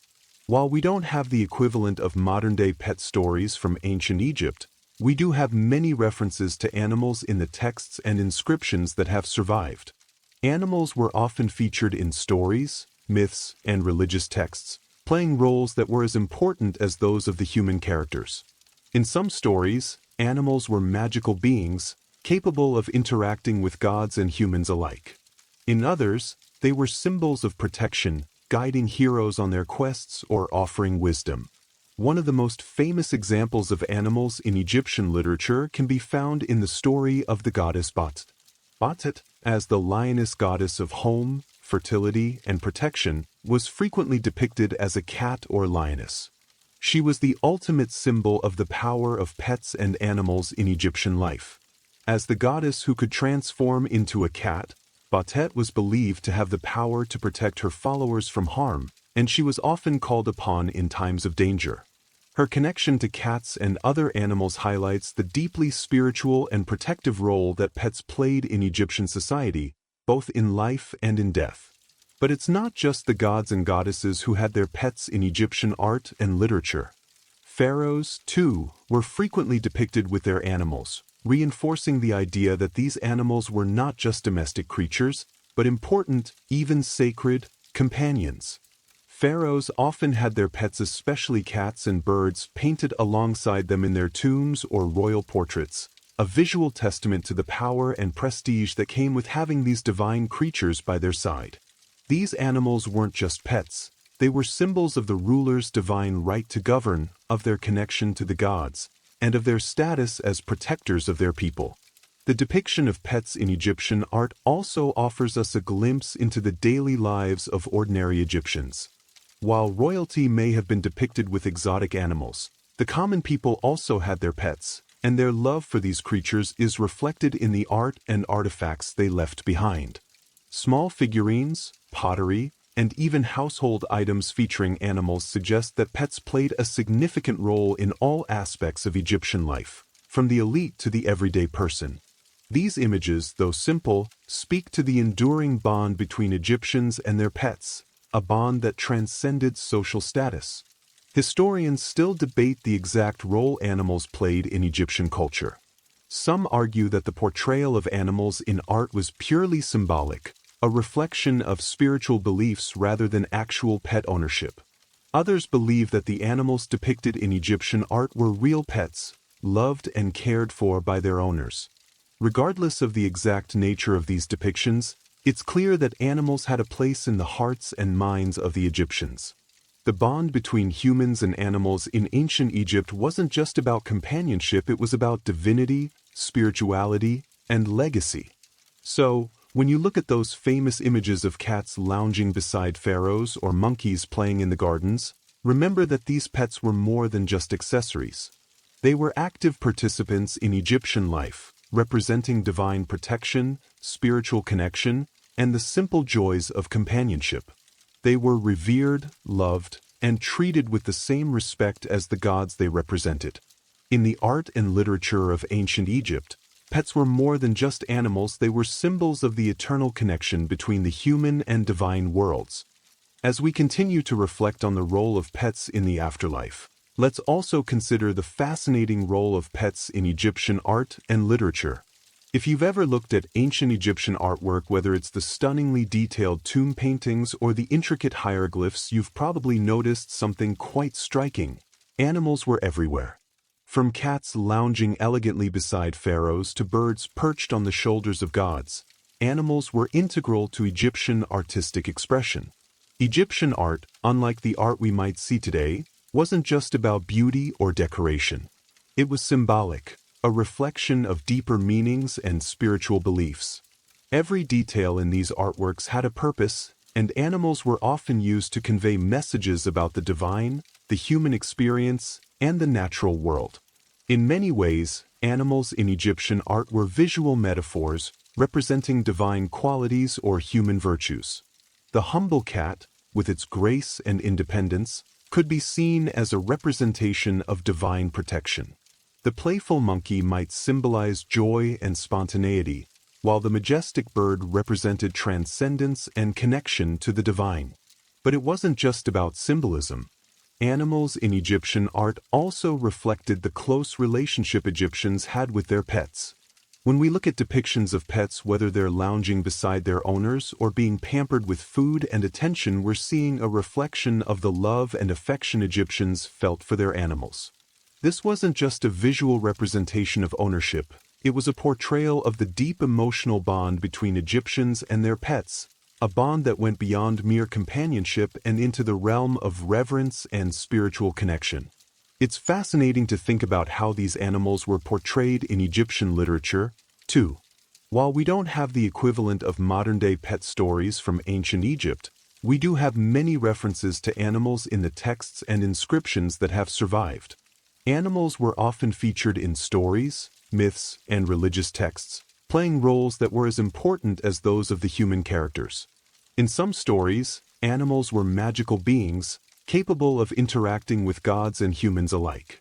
While we don't have the equivalent of modern-day pet stories from ancient Egypt, we do have many references to animals in the texts and inscriptions that have survived. Animals were often featured in stories, myths, and religious texts, playing roles that were as important as those of the human characters. In some stories, animals were magical beings, capable of interacting with gods and humans alike. In others, they were symbols of protection, guiding heroes on their quests or offering wisdom. One of the most famous examples of animals in Egyptian literature can be found in the story of the goddess Bat. Batet, as the lioness goddess of home, fertility, and protection, was frequently depicted as a cat or lioness. She was the ultimate symbol of the power of pets and animals in Egyptian life. As the goddess who could transform into a cat, Batet was believed to have the power to protect her followers from harm, and she was often called upon in times of danger. Her connection to cats and other animals highlights the deeply spiritual and protective role that pets played in Egyptian society, both in life and in death. But it's not just the gods and goddesses who had their pets in Egyptian art and literature. Pharaohs, too, were frequently depicted with their animals, reinforcing the idea that these animals were not just domestic creatures, but important, even sacred, companions. Pharaohs often had their pets, especially cats and birds, painted alongside them in their tombs or royal portraits, a visual testament to the power and prestige that came with having these divine creatures by their side. These animals weren't just pets, they were symbols of the ruler's divine right to govern, of their connection to the gods, and of their status as protectors of their people. The depiction of pets in Egyptian art also offers us a glimpse into the daily lives of ordinary Egyptians. While royalty may have been depicted with exotic animals, the common people also had their pets, and their love for these creatures is reflected in the art and artifacts they left behind. Small figurines, pottery, and even household items featuring animals suggest that pets played a significant role in all aspects of Egyptian life, from the elite to the everyday person. These images, though simple, speak to the enduring bond between Egyptians and their pets, a bond that transcended social status. Historians still debate the exact role animals played in Egyptian culture. Some argue that the portrayal of animals in art was purely symbolic, a reflection of spiritual beliefs rather than actual pet ownership. Others believe that the animals depicted in Egyptian art were real pets, loved and cared for by their owners. Regardless of the exact nature of these depictions, it's clear that animals had a place in the hearts and minds of the Egyptians. The bond between humans and animals in ancient Egypt wasn't just about companionship, it was about divinity, spirituality, and legacy. So, when you look at those famous images of cats lounging beside pharaohs or monkeys playing in the gardens, remember that these pets were more than just accessories. They were active participants in Egyptian life, representing divine protection, spiritual connection, and the simple joys of companionship. They were revered, loved, and treated with the same respect as the gods they represented. In the art and literature of ancient Egypt, pets were more than just animals, they were symbols of the eternal connection between the human and divine worlds. As we continue to reflect on the role of pets in the afterlife, let's also consider the fascinating role of pets in Egyptian art and literature. If you've ever looked at ancient Egyptian artwork, whether it's the stunningly detailed tomb paintings or the intricate hieroglyphs, you've probably noticed something quite striking. Animals were everywhere. From cats lounging elegantly beside pharaohs to birds perched on the shoulders of gods, animals were integral to Egyptian artistic expression. Egyptian art, unlike the art we might see today, wasn't just about beauty or decoration. It was symbolic, a reflection of deeper meanings and spiritual beliefs. Every detail in these artworks had a purpose, and animals were often used to convey messages about the divine, the human experience, and the natural world. In many ways, animals in Egyptian art were visual metaphors representing divine qualities or human virtues. The humble cat, with its grace and independence, could be seen as a representation of divine protection. The playful monkey might symbolize joy and spontaneity, while the majestic bird represented transcendence and connection to the divine. But it wasn't just about symbolism. Animals in Egyptian art also reflected the close relationship Egyptians had with their pets. When we look at depictions of pets, whether they're lounging beside their owners or being pampered with food and attention, we're seeing a reflection of the love and affection Egyptians felt for their animals. This wasn't just a visual representation of ownership, it was a portrayal of the deep emotional bond between Egyptians and their pets, a bond that went beyond mere companionship and into the realm of reverence and spiritual connection. It's fascinating to think about how these animals were portrayed in Egyptian literature, too. While we don't have the equivalent of modern-day pet stories from ancient Egypt, we do have many references to animals in the texts and inscriptions that have survived. Animals were often featured in stories, myths, and religious texts, playing roles that were as important as those of the human characters. In some stories, animals were magical beings, capable of interacting with gods and humans alike.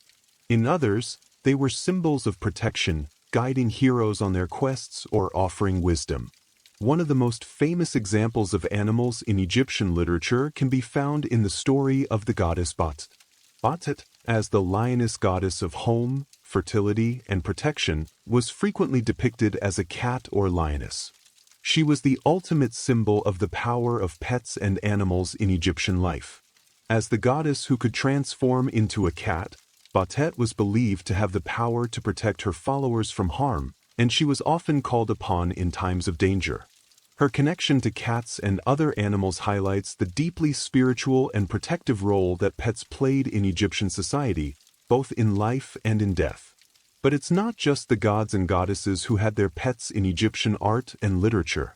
In others, they were symbols of protection, guiding heroes on their quests or offering wisdom. One of the most famous examples of animals in Egyptian literature can be found in the story of the goddess Bat. Batet, as the lioness goddess of home, fertility, and protection, was frequently depicted as a cat or lioness. She was the ultimate symbol of the power of pets and animals in Egyptian life. As the goddess who could transform into a cat, Batet was believed to have the power to protect her followers from harm, and she was often called upon in times of danger. Her connection to cats and other animals highlights the deeply spiritual and protective role that pets played in Egyptian society, both in life and in death. But it's not just the gods and goddesses who had their pets in Egyptian art and literature.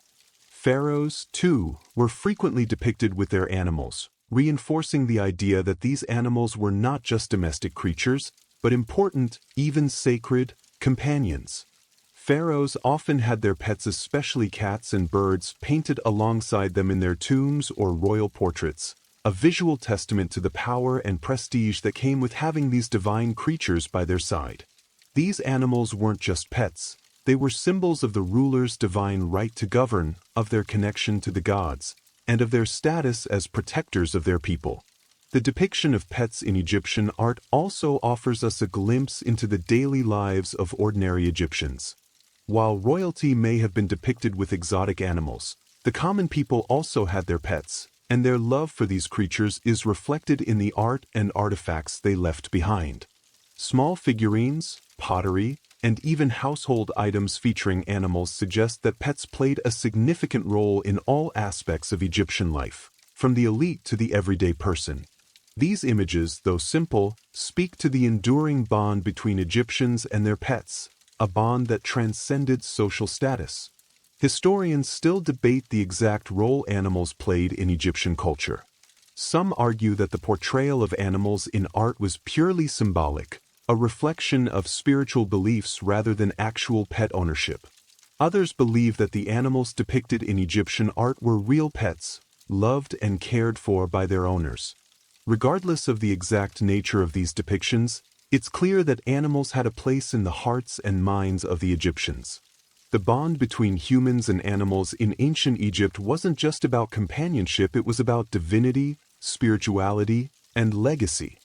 Pharaohs, too, were frequently depicted with their animals, reinforcing the idea that these animals were not just domestic creatures, but important, even sacred, companions. Pharaohs often had their pets, especially cats and birds, painted alongside them in their tombs or royal portraits, a visual testament to the power and prestige that came with having these divine creatures by their side. These animals weren't just pets, they were symbols of the ruler's divine right to govern, of their connection to the gods, and of their status as protectors of their people. The depiction of pets in Egyptian art also offers us a glimpse into the daily lives of ordinary Egyptians. While royalty may have been depicted with exotic animals, the common people also had their pets, and their love for these creatures is reflected in the art and artifacts they left behind. Small figurines, pottery, and even household items featuring animals suggest that pets played a significant role in all aspects of Egyptian life, from the elite to the everyday person. These images, though simple, speak to the enduring bond between Egyptians and their pets, a bond that transcended social status. Historians still debate the exact role animals played in Egyptian culture. Some argue that the portrayal of animals in art was purely symbolic, a reflection of spiritual beliefs rather than actual pet ownership. Others believe that the animals depicted in Egyptian art were real pets, loved and cared for by their owners. Regardless of the exact nature of these depictions, it's clear that animals had a place in the hearts and minds of the Egyptians. The bond between humans and animals in ancient Egypt wasn't just about companionship, it was about divinity, spirituality, and legacy.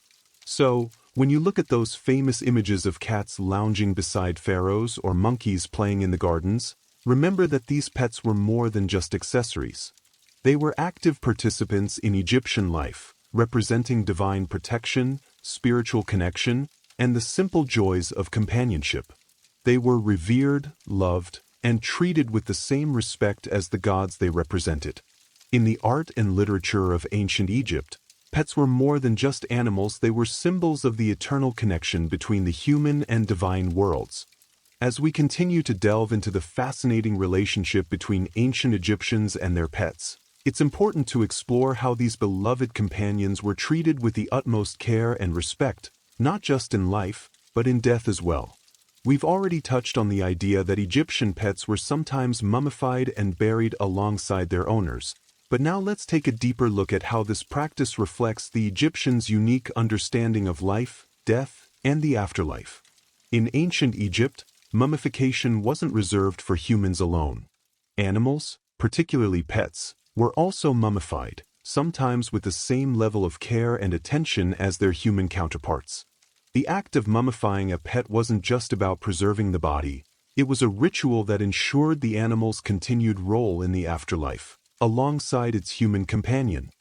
So, when you look at those famous images of cats lounging beside pharaohs or monkeys playing in the gardens, remember that these pets were more than just accessories. They were active participants in Egyptian life, representing divine protection, spiritual connection, and the simple joys of companionship. They were revered, loved, and treated with the same respect as the gods they represented. In the art and literature of ancient Egypt, pets were more than just animals, they were symbols of the eternal connection between the human and divine worlds. As we continue to delve into the fascinating relationship between ancient Egyptians and their pets, it's important to explore how these beloved companions were treated with the utmost care and respect, not just in life, but in death as well. We've already touched on the idea that Egyptian pets were sometimes mummified and buried alongside their owners, but now let's take a deeper look at how this practice reflects the Egyptians' unique understanding of life, death, and the afterlife. In ancient Egypt, mummification wasn't reserved for humans alone. Animals, particularly pets, were also mummified, sometimes with the same level of care and attention as their human counterparts. The act of mummifying a pet wasn't just about preserving the body, it was a ritual that ensured the animal's continued role in the afterlife, alongside its human companion.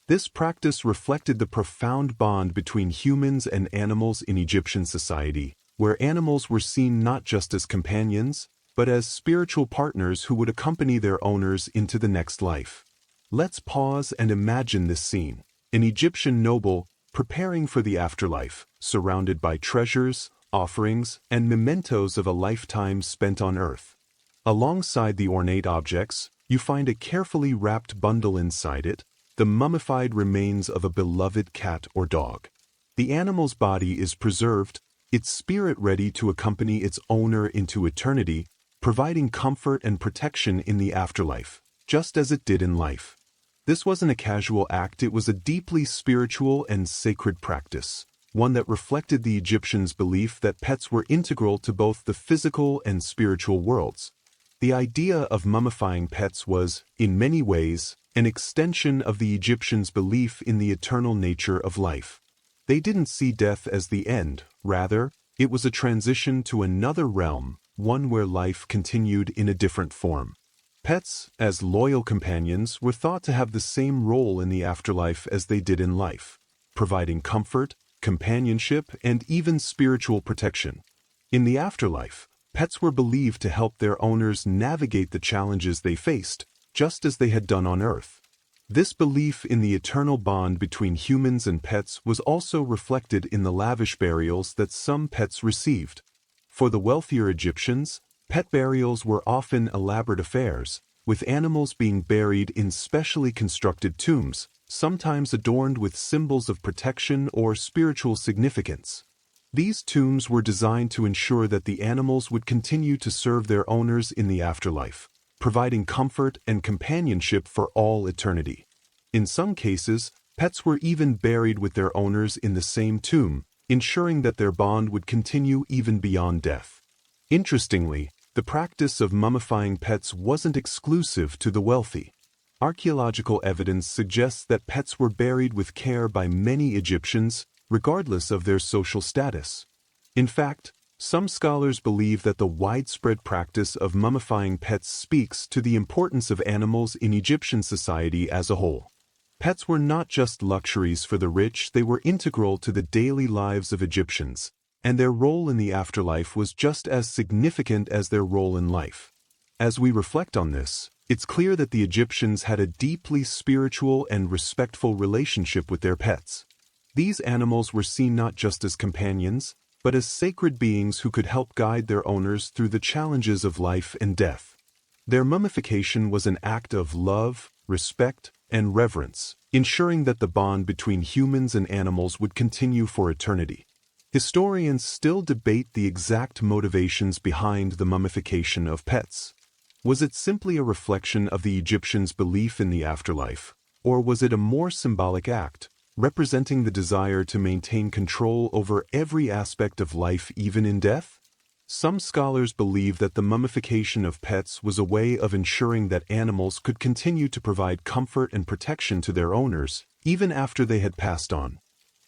This practice reflected the profound bond between humans and animals in Egyptian society, where animals were seen not just as companions, but as spiritual partners who would accompany their owners into the next life. Let's pause and imagine this scene. An Egyptian noble, preparing for the afterlife, surrounded by treasures, offerings, and mementos of a lifetime spent on earth. Alongside the ornate objects, you find a carefully wrapped bundle inside it, the mummified remains of a beloved cat or dog. The animal's body is preserved, its spirit ready to accompany its owner into eternity, providing comfort and protection in the afterlife, just as it did in life. This wasn't a casual act, it was a deeply spiritual and sacred practice, one that reflected the Egyptians' belief that pets were integral to both the physical and spiritual worlds. The idea of mummifying pets was, in many ways, an extension of the Egyptians' belief in the eternal nature of life. They didn't see death as the end, rather, it was a transition to another realm, one where life continued in a different form. Pets, as loyal companions, were thought to have the same role in the afterlife as they did in life, providing comfort, companionship, and even spiritual protection. In the afterlife, pets were believed to help their owners navigate the challenges they faced, just as they had done on Earth. This belief in the eternal bond between humans and pets was also reflected in the lavish burials that some pets received. For the wealthier Egyptians, pet burials were often elaborate affairs, with animals being buried in specially constructed tombs, sometimes adorned with symbols of protection or spiritual significance. These tombs were designed to ensure that the animals would continue to serve their owners in the afterlife, providing comfort and companionship for all eternity. In some cases, pets were even buried with their owners in the same tomb, ensuring that their bond would continue even beyond death. Interestingly, the practice of mummifying pets wasn't exclusive to the wealthy. Archaeological evidence suggests that pets were buried with care by many Egyptians, regardless of their social status. In fact, some scholars believe that the widespread practice of mummifying pets speaks to the importance of animals in Egyptian society as a whole. Pets were not just luxuries for the rich, they were integral to the daily lives of Egyptians, and their role in the afterlife was just as significant as their role in life. As we reflect on this, it's clear that the Egyptians had a deeply spiritual and respectful relationship with their pets. These animals were seen not just as companions, but as sacred beings who could help guide their owners through the challenges of life and death. Their mummification was an act of love, respect, and reverence, ensuring that the bond between humans and animals would continue for eternity. Historians still debate the exact motivations behind the mummification of pets. Was it simply a reflection of the Egyptians' belief in the afterlife, or was it a more symbolic act, representing the desire to maintain control over every aspect of life even in death? Some scholars believe that the mummification of pets was a way of ensuring that animals could continue to provide comfort and protection to their owners, even after they had passed on.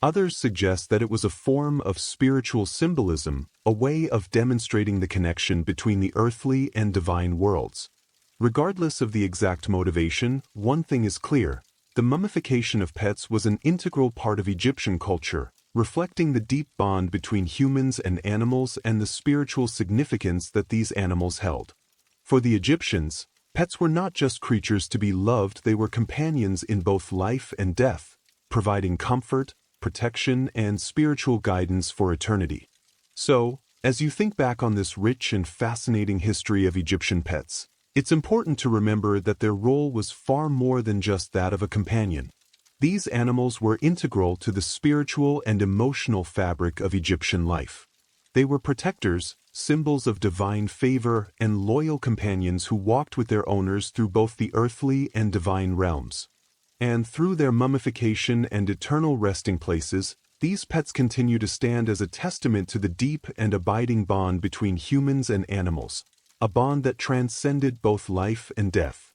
Others suggest that it was a form of spiritual symbolism, a way of demonstrating the connection between the earthly and divine worlds. Regardless of the exact motivation, one thing is clear: the mummification of pets was an integral part of Egyptian culture, reflecting the deep bond between humans and animals and the spiritual significance that these animals held. For the Egyptians, pets were not just creatures to be loved, they were companions in both life and death, providing comfort, protection, and spiritual guidance for eternity. So, as you think back on this rich and fascinating history of Egyptian pets, it's important to remember that their role was far more than just that of a companion. These animals were integral to the spiritual and emotional fabric of Egyptian life. They were protectors, symbols of divine favor, and loyal companions who walked with their owners through both the earthly and divine realms. And through their mummification and eternal resting places, these pets continue to stand as a testament to the deep and abiding bond between humans and animals, a bond that transcended both life and death.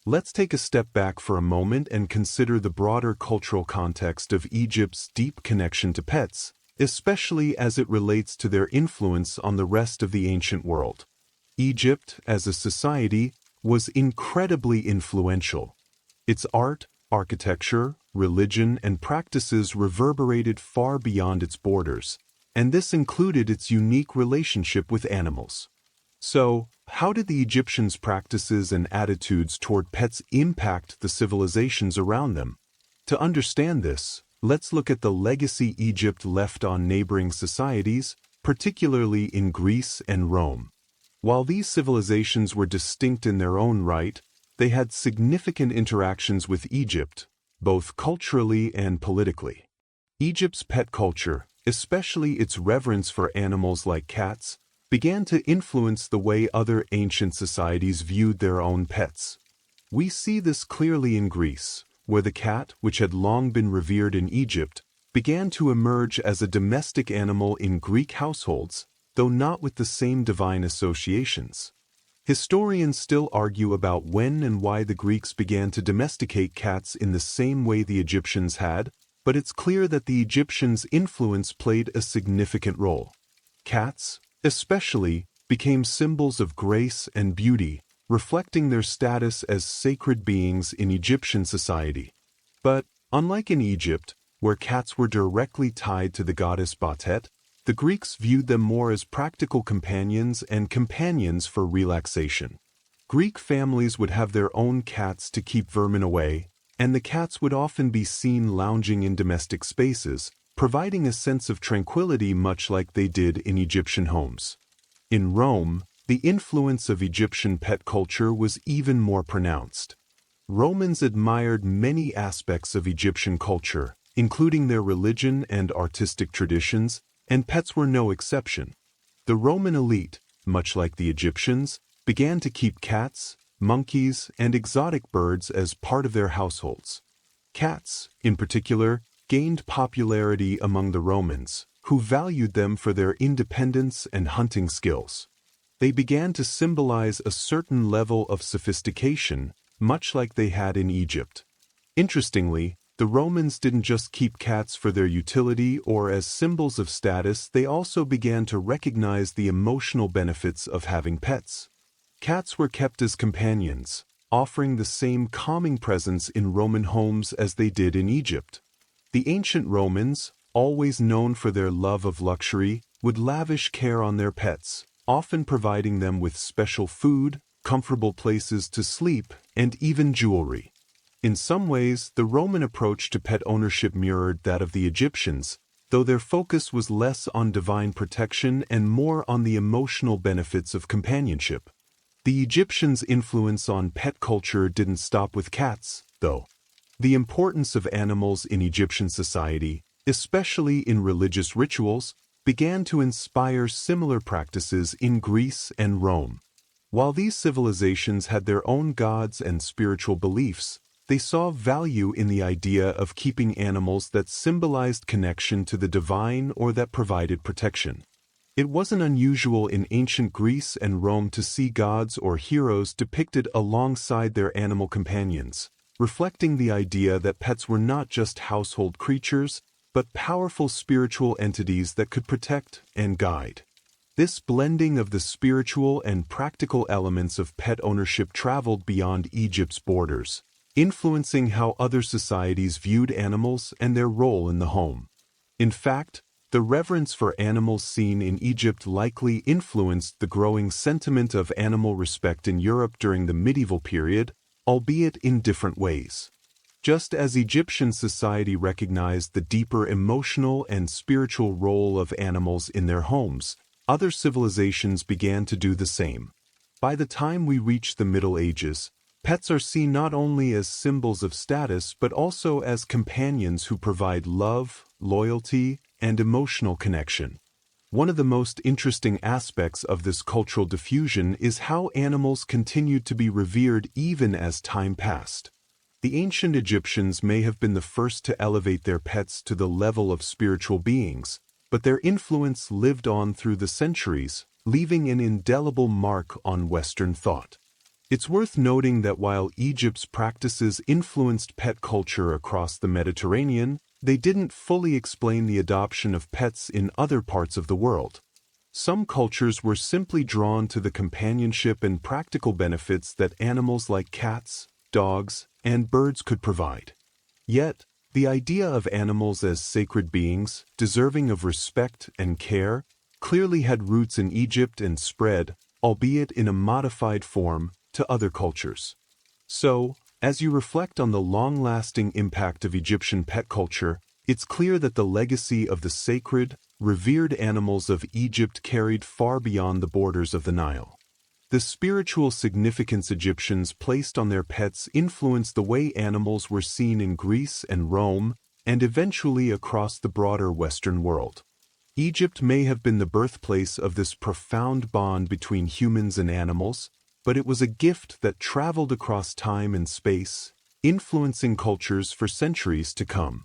Let's take a step back for a moment and consider the broader cultural context of Egypt's deep connection to pets, especially as it relates to their influence on the rest of the ancient world. Egypt, as a society, was incredibly influential. Its art, architecture, religion, and practices reverberated far beyond its borders, and this included its unique relationship with animals. So, how did the Egyptians' practices and attitudes toward pets impact the civilizations around them? To understand this, let's look at the legacy Egypt left on neighboring societies, particularly in Greece and Rome. While these civilizations were distinct in their own right, they had significant interactions with Egypt, both culturally and politically. Egypt's pet culture, especially its reverence for animals like cats, began to influence the way other ancient societies viewed their own pets. We see this clearly in Greece, where the cat, which had long been revered in Egypt, began to emerge as a domestic animal in Greek households, though not with the same divine associations. Historians still argue about when and why the Greeks began to domesticate cats in the same way the Egyptians had, but it's clear that the Egyptians' influence played a significant role. Cats, especially, became symbols of grace and beauty, reflecting their status as sacred beings in Egyptian society. But, unlike in Egypt, where cats were directly tied to the goddess Batet, the Greeks viewed them more as practical companions and companions for relaxation. Greek families would have their own cats to keep vermin away, and the cats would often be seen lounging in domestic spaces, providing a sense of tranquility much like they did in Egyptian homes. In Rome, the influence of Egyptian pet culture was even more pronounced. Romans admired many aspects of Egyptian culture, including their religion and artistic traditions, and pets were no exception. The Roman elite, much like the Egyptians, began to keep cats, monkeys, and exotic birds as part of their households. Cats, in particular, gained popularity among the Romans, who valued them for their independence and hunting skills. They began to symbolize a certain level of sophistication, much like they had in Egypt. Interestingly, the Romans didn't just keep cats for their utility or as symbols of status, they also began to recognize the emotional benefits of having pets. Cats were kept as companions, offering the same calming presence in Roman homes as they did in Egypt. The ancient Romans, always known for their love of luxury, would lavish care on their pets, often providing them with special food, comfortable places to sleep, and even jewelry. In some ways, the Roman approach to pet ownership mirrored that of the Egyptians, though their focus was less on divine protection and more on the emotional benefits of companionship. The Egyptians' influence on pet culture didn't stop with cats, though. The importance of animals in Egyptian society, especially in religious rituals, began to inspire similar practices in Greece and Rome. While these civilizations had their own gods and spiritual beliefs, they saw value in the idea of keeping animals that symbolized connection to the divine or that provided protection. It wasn't unusual in ancient Greece and Rome to see gods or heroes depicted alongside their animal companions, reflecting the idea that pets were not just household creatures, but powerful spiritual entities that could protect and guide. This blending of the spiritual and practical elements of pet ownership traveled beyond Egypt's borders, influencing how other societies viewed animals and their role in the home. In fact, the reverence for animals seen in Egypt likely influenced the growing sentiment of animal respect in Europe during the medieval period, albeit in different ways. Just as Egyptian society recognized the deeper emotional and spiritual role of animals in their homes, other civilizations began to do the same. By the time we reach the Middle Ages, pets are seen not only as symbols of status but also as companions who provide love, loyalty, and emotional connection. One of the most interesting aspects of this cultural diffusion is how animals continued to be revered even as time passed. The ancient Egyptians may have been the first to elevate their pets to the level of spiritual beings, but their influence lived on through the centuries, leaving an indelible mark on Western thought. It's worth noting that while Egypt's practices influenced pet culture across the Mediterranean, they didn't fully explain the adoption of pets in other parts of the world. Some cultures were simply drawn to the companionship and practical benefits that animals like cats, dogs, and birds could provide. Yet, the idea of animals as sacred beings, deserving of respect and care, clearly had roots in Egypt and spread, albeit in a modified form, to other cultures. So, as you reflect on the long-lasting impact of Egyptian pet culture, it's clear that the legacy of the sacred, revered animals of Egypt carried far beyond the borders of the Nile. The spiritual significance Egyptians placed on their pets influenced the way animals were seen in Greece and Rome, and eventually across the broader Western world. Egypt may have been the birthplace of this profound bond between humans and animals, but it was a gift that traveled across time and space, influencing cultures for centuries to come.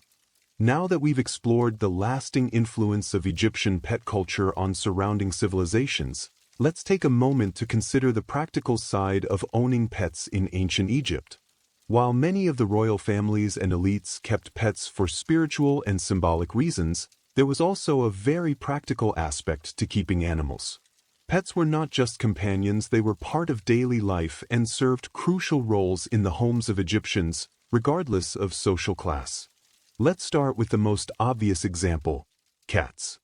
Now that we've explored the lasting influence of Egyptian pet culture on surrounding civilizations, let's take a moment to consider the practical side of owning pets in ancient Egypt. While many of the royal families and elites kept pets for spiritual and symbolic reasons, there was also a very practical aspect to keeping animals. Pets were not just companions, they were part of daily life and served crucial roles in the homes of Egyptians, regardless of social class. Let's start with the most obvious example: cats.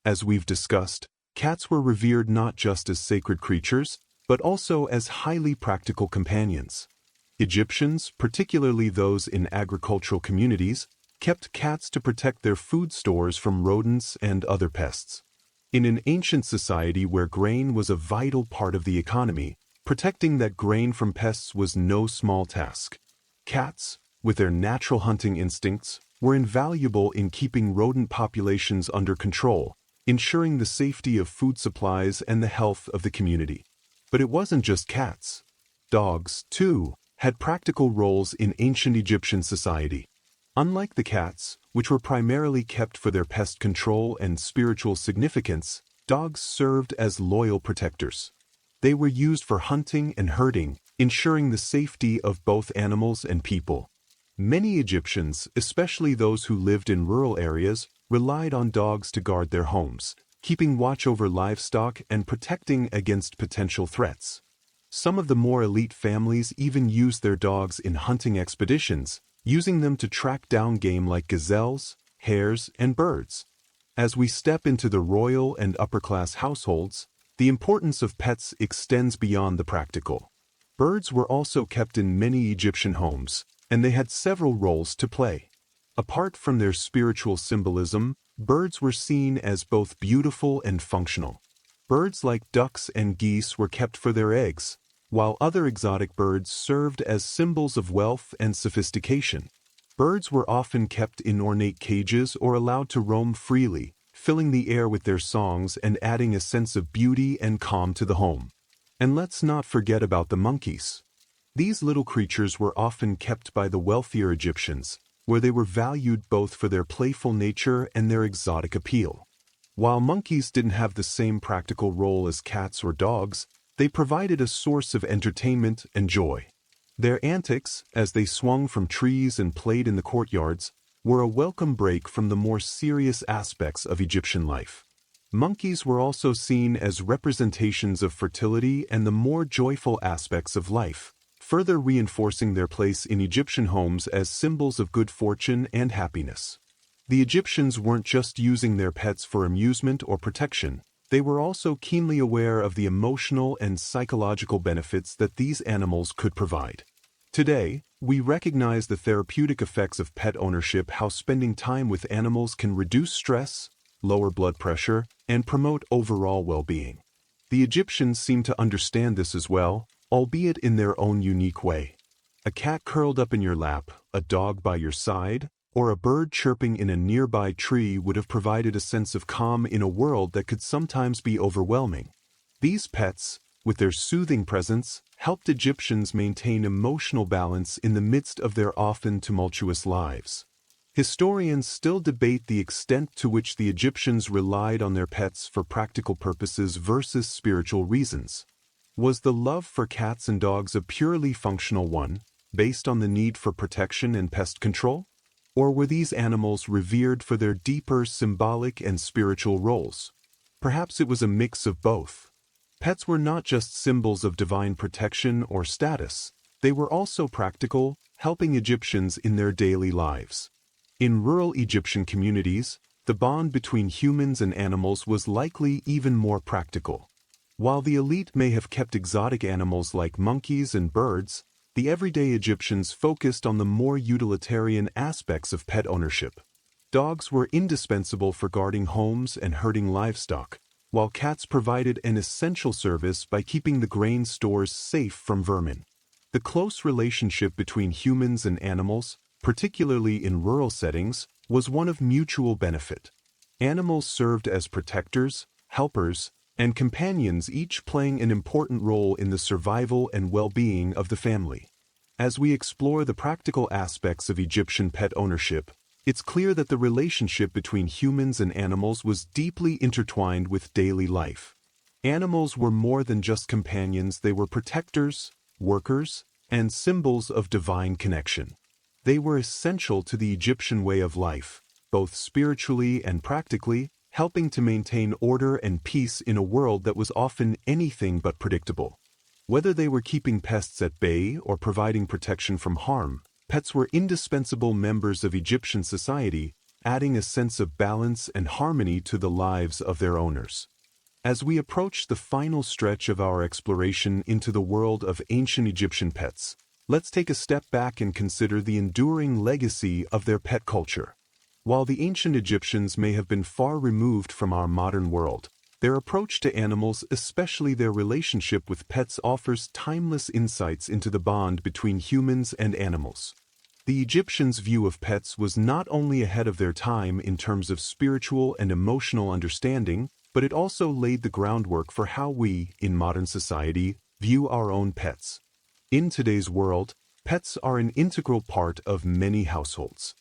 As we've discussed, cats were revered not just as sacred creatures, but also as highly practical companions. Egyptians, particularly those in agricultural communities, kept cats to protect their food stores from rodents and other pests. In an ancient society where grain was a vital part of the economy, protecting that grain from pests was no small task. Cats, with their natural hunting instincts, were invaluable in keeping rodent populations under control, ensuring the safety of food supplies and the health of the community. But it wasn't just cats. Dogs, too, had practical roles in ancient Egyptian society. Unlike the cats, which were primarily kept for their pest control and spiritual significance, dogs served as loyal protectors. They were used for hunting and herding, ensuring the safety of both animals and people. Many Egyptians, especially those who lived in rural areas, relied on dogs to guard their homes, keeping watch over livestock and protecting against potential threats. Some of the more elite families even used their dogs in hunting expeditions, using them to track down game like gazelles, hares, and birds. As we step into the royal and upper-class households, the importance of pets extends beyond the practical. Birds were also kept in many Egyptian homes, and they had several roles to play. Apart from their spiritual symbolism, birds were seen as both beautiful and functional. Birds like ducks and geese were kept for their eggs, while other exotic birds served as symbols of wealth and sophistication. Birds were often kept in ornate cages or allowed to roam freely, filling the air with their songs and adding a sense of beauty and calm to the home. And let's not forget about the monkeys. These little creatures were often kept by the wealthier Egyptians, where they were valued both for their playful nature and their exotic appeal. While monkeys didn't have the same practical role as cats or dogs, they provided a source of entertainment and joy. Their antics, as they swung from trees and played in the courtyards, were a welcome break from the more serious aspects of Egyptian life. Monkeys were also seen as representations of fertility and the more joyful aspects of life, further reinforcing their place in Egyptian homes as symbols of good fortune and happiness. The Egyptians weren't just using their pets for amusement or protection. They were also keenly aware of the emotional and psychological benefits that these animals could provide. Today, we recognize the therapeutic effects of pet ownership, how spending time with animals can reduce stress, lower blood pressure, and promote overall well-being. The Egyptians seem to understand this as well, albeit in their own unique way. A cat curled up in your lap, a dog by your side, or a bird chirping in a nearby tree would have provided a sense of calm in a world that could sometimes be overwhelming. These pets, with their soothing presence, helped Egyptians maintain emotional balance in the midst of their often tumultuous lives. Historians still debate the extent to which the Egyptians relied on their pets for practical purposes versus spiritual reasons. Was the love for cats and dogs a purely functional one, based on the need for protection and pest control? Or were these animals revered for their deeper symbolic and spiritual roles? Perhaps it was a mix of both. Pets were not just symbols of divine protection or status, they were also practical, helping Egyptians in their daily lives. In rural Egyptian communities, the bond between humans and animals was likely even more practical. While the elite may have kept exotic animals like monkeys and birds, the everyday Egyptians focused on the more utilitarian aspects of pet ownership. Dogs were indispensable for guarding homes and herding livestock, while cats provided an essential service by keeping the grain stores safe from vermin. The close relationship between humans and animals, particularly in rural settings, was one of mutual benefit. Animals served as protectors, helpers, and companions, each playing an important role in the survival and well-being of the family. As we explore the practical aspects of Egyptian pet ownership, it's clear that the relationship between humans and animals was deeply intertwined with daily life. Animals were more than just companions, they were protectors, workers, and symbols of divine connection. They were essential to the Egyptian way of life, both spiritually and practically, helping to maintain order and peace in a world that was often anything but predictable. Whether they were keeping pests at bay or providing protection from harm, pets were indispensable members of Egyptian society, adding a sense of balance and harmony to the lives of their owners. As we approach the final stretch of our exploration into the world of ancient Egyptian pets, let's take a step back and consider the enduring legacy of their pet culture. While the ancient Egyptians may have been far removed from our modern world, their approach to animals, especially their relationship with pets, offers timeless insights into the bond between humans and animals. The Egyptians' view of pets was not only ahead of their time in terms of spiritual and emotional understanding, but it also laid the groundwork for how we, in modern society, view our own pets. In today's world, pets are an integral part of many households.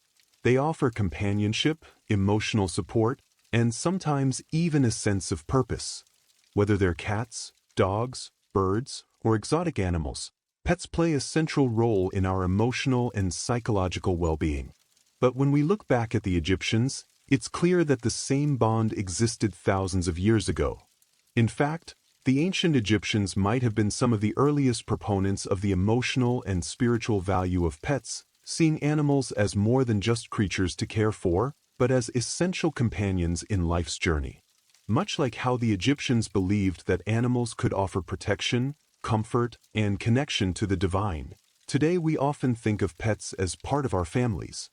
They offer companionship, emotional support, and sometimes even a sense of purpose. Whether they're cats, dogs, birds, or exotic animals, pets play a central role in our emotional and psychological well-being. But when we look back at the Egyptians, it's clear that the same bond existed thousands of years ago. In fact, the ancient Egyptians might have been some of the earliest proponents of the emotional and spiritual value of pets, seeing animals as more than just creatures to care for, but as essential companions in life's journey. Much like how the Egyptians believed that animals could offer protection, comfort, and connection to the divine, today we often think of pets as part of our families.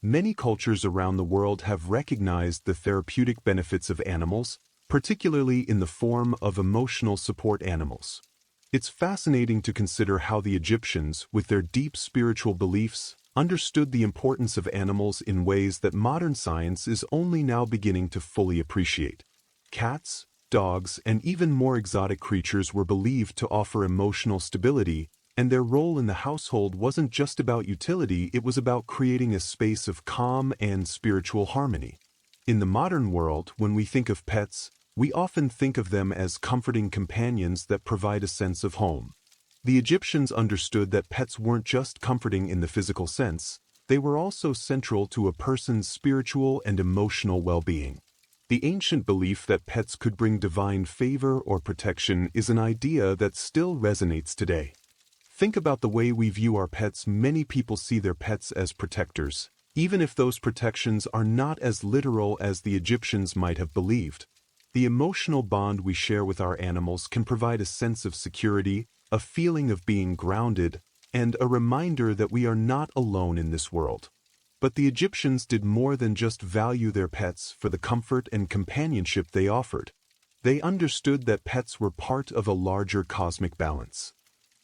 Many cultures around the world have recognized the therapeutic benefits of animals, particularly in the form of emotional support animals. It's fascinating to consider how the Egyptians, with their deep spiritual beliefs, understood the importance of animals in ways that modern science is only now beginning to fully appreciate. Cats, dogs, and even more exotic creatures were believed to offer emotional stability, and their role in the household wasn't just about utility, it was about creating a space of calm and spiritual harmony. In the modern world, when we think of pets, we often think of them as comforting companions that provide a sense of home. The Egyptians understood that pets weren't just comforting in the physical sense, they were also central to a person's spiritual and emotional well-being. The ancient belief that pets could bring divine favor or protection is an idea that still resonates today. Think about the way we view our pets. Many people see their pets as protectors, even if those protections are not as literal as the Egyptians might have believed. The emotional bond we share with our animals can provide a sense of security, a feeling of being grounded, and a reminder that we are not alone in this world. But the Egyptians did more than just value their pets for the comfort and companionship they offered. They understood that pets were part of a larger cosmic balance.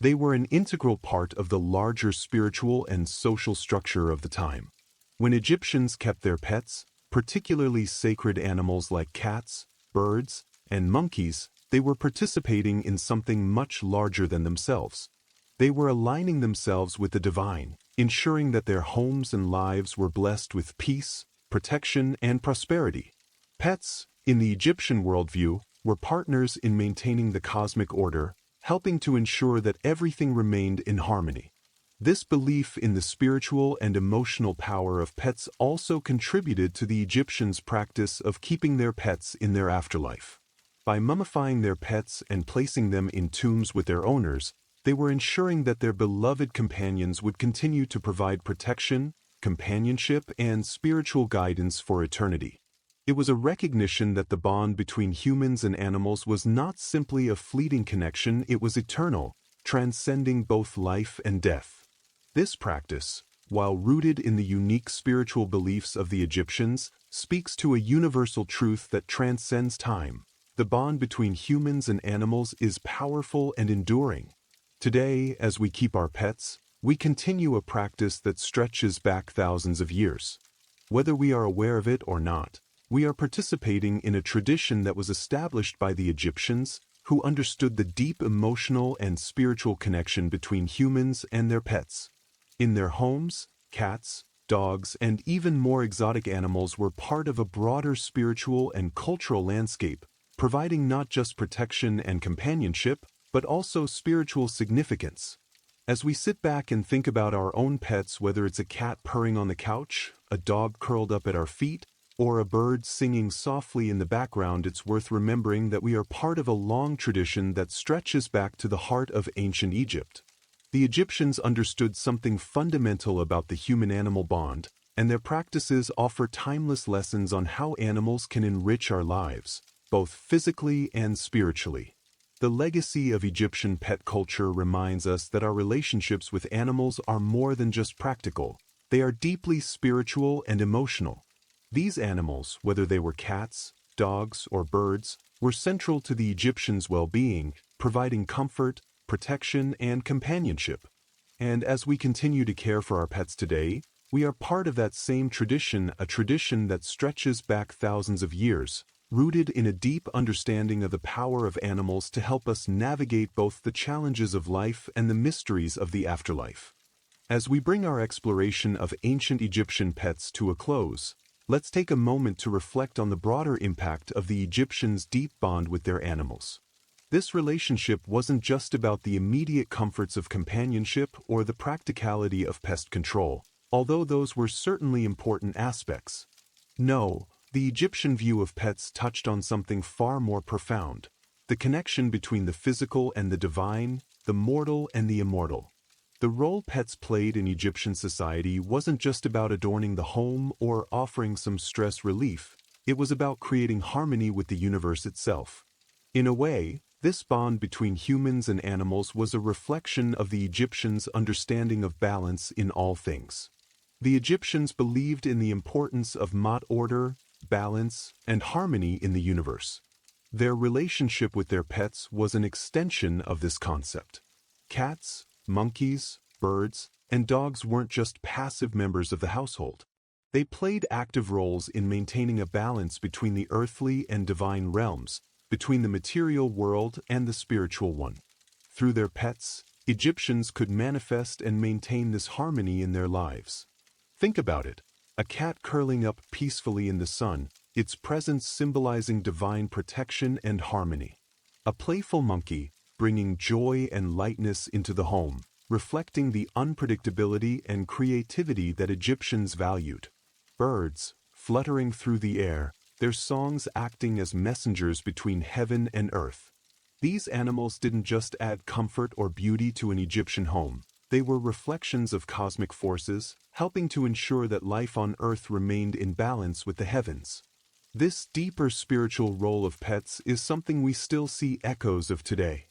They were an integral part of the larger spiritual and social structure of the time. When Egyptians kept their pets, particularly sacred animals like cats, birds, and monkeys, they were participating in something much larger than themselves. They were aligning themselves with the divine, ensuring that their homes and lives were blessed with peace, protection, and prosperity. Pets, in the Egyptian worldview, were partners in maintaining the cosmic order, helping to ensure that everything remained in harmony. This belief in the spiritual and emotional power of pets also contributed to the Egyptians' practice of keeping their pets in their afterlife. By mummifying their pets and placing them in tombs with their owners, they were ensuring that their beloved companions would continue to provide protection, companionship, and spiritual guidance for eternity. It was a recognition that the bond between humans and animals was not simply a fleeting connection, it was eternal, transcending both life and death. This practice, while rooted in the unique spiritual beliefs of the Egyptians, speaks to a universal truth that transcends time. The bond between humans and animals is powerful and enduring. Today, as we keep our pets, we continue a practice that stretches back thousands of years. Whether we are aware of it or not, we are participating in a tradition that was established by the Egyptians, who understood the deep emotional and spiritual connection between humans and their pets. In their homes, cats, dogs, and even more exotic animals were part of a broader spiritual and cultural landscape, providing not just protection and companionship, but also spiritual significance. As we sit back and think about our own pets, whether it's a cat purring on the couch, a dog curled up at our feet, or a bird singing softly in the background, it's worth remembering that we are part of a long tradition that stretches back to the heart of ancient Egypt. The Egyptians understood something fundamental about the human-animal bond, and their practices offer timeless lessons on how animals can enrich our lives, both physically and spiritually. The legacy of Egyptian pet culture reminds us that our relationships with animals are more than just practical. They are deeply spiritual and emotional. These animals, whether they were cats, dogs, or birds, were central to the Egyptians' well-being, providing comfort, protection, and companionship. And as we continue to care for our pets today, we are part of that same tradition, a tradition that stretches back thousands of years, rooted in a deep understanding of the power of animals to help us navigate both the challenges of life and the mysteries of the afterlife. As we bring our exploration of ancient Egyptian pets to a close, let's take a moment to reflect on the broader impact of the Egyptians' deep bond with their animals. This relationship wasn't just about the immediate comforts of companionship or the practicality of pest control, although those were certainly important aspects. No, the Egyptian view of pets touched on something far more profound: the connection between the physical and the divine, the mortal and the immortal. The role pets played in Egyptian society wasn't just about adorning the home or offering some stress relief, it was about creating harmony with the universe itself. In a way, this bond between humans and animals was a reflection of the Egyptians' understanding of balance in all things. The Egyptians believed in the importance of order, balance, and harmony in the universe. Their relationship with their pets was an extension of this concept. Cats, monkeys, birds, and dogs weren't just passive members of the household. They played active roles in maintaining a balance between the earthly and divine realms, between the material world and the spiritual one. Through their pets, Egyptians could manifest and maintain this harmony in their lives. Think about it: a cat curling up peacefully in the sun, its presence symbolizing divine protection and harmony. A playful monkey, bringing joy and lightness into the home, reflecting the unpredictability and creativity that Egyptians valued. Birds, fluttering through the air, their songs acting as messengers between heaven and earth. These animals didn't just add comfort or beauty to an Egyptian home. They were reflections of cosmic forces, helping to ensure that life on Earth remained in balance with the heavens. This deeper spiritual role of pets is something we still see echoes of today.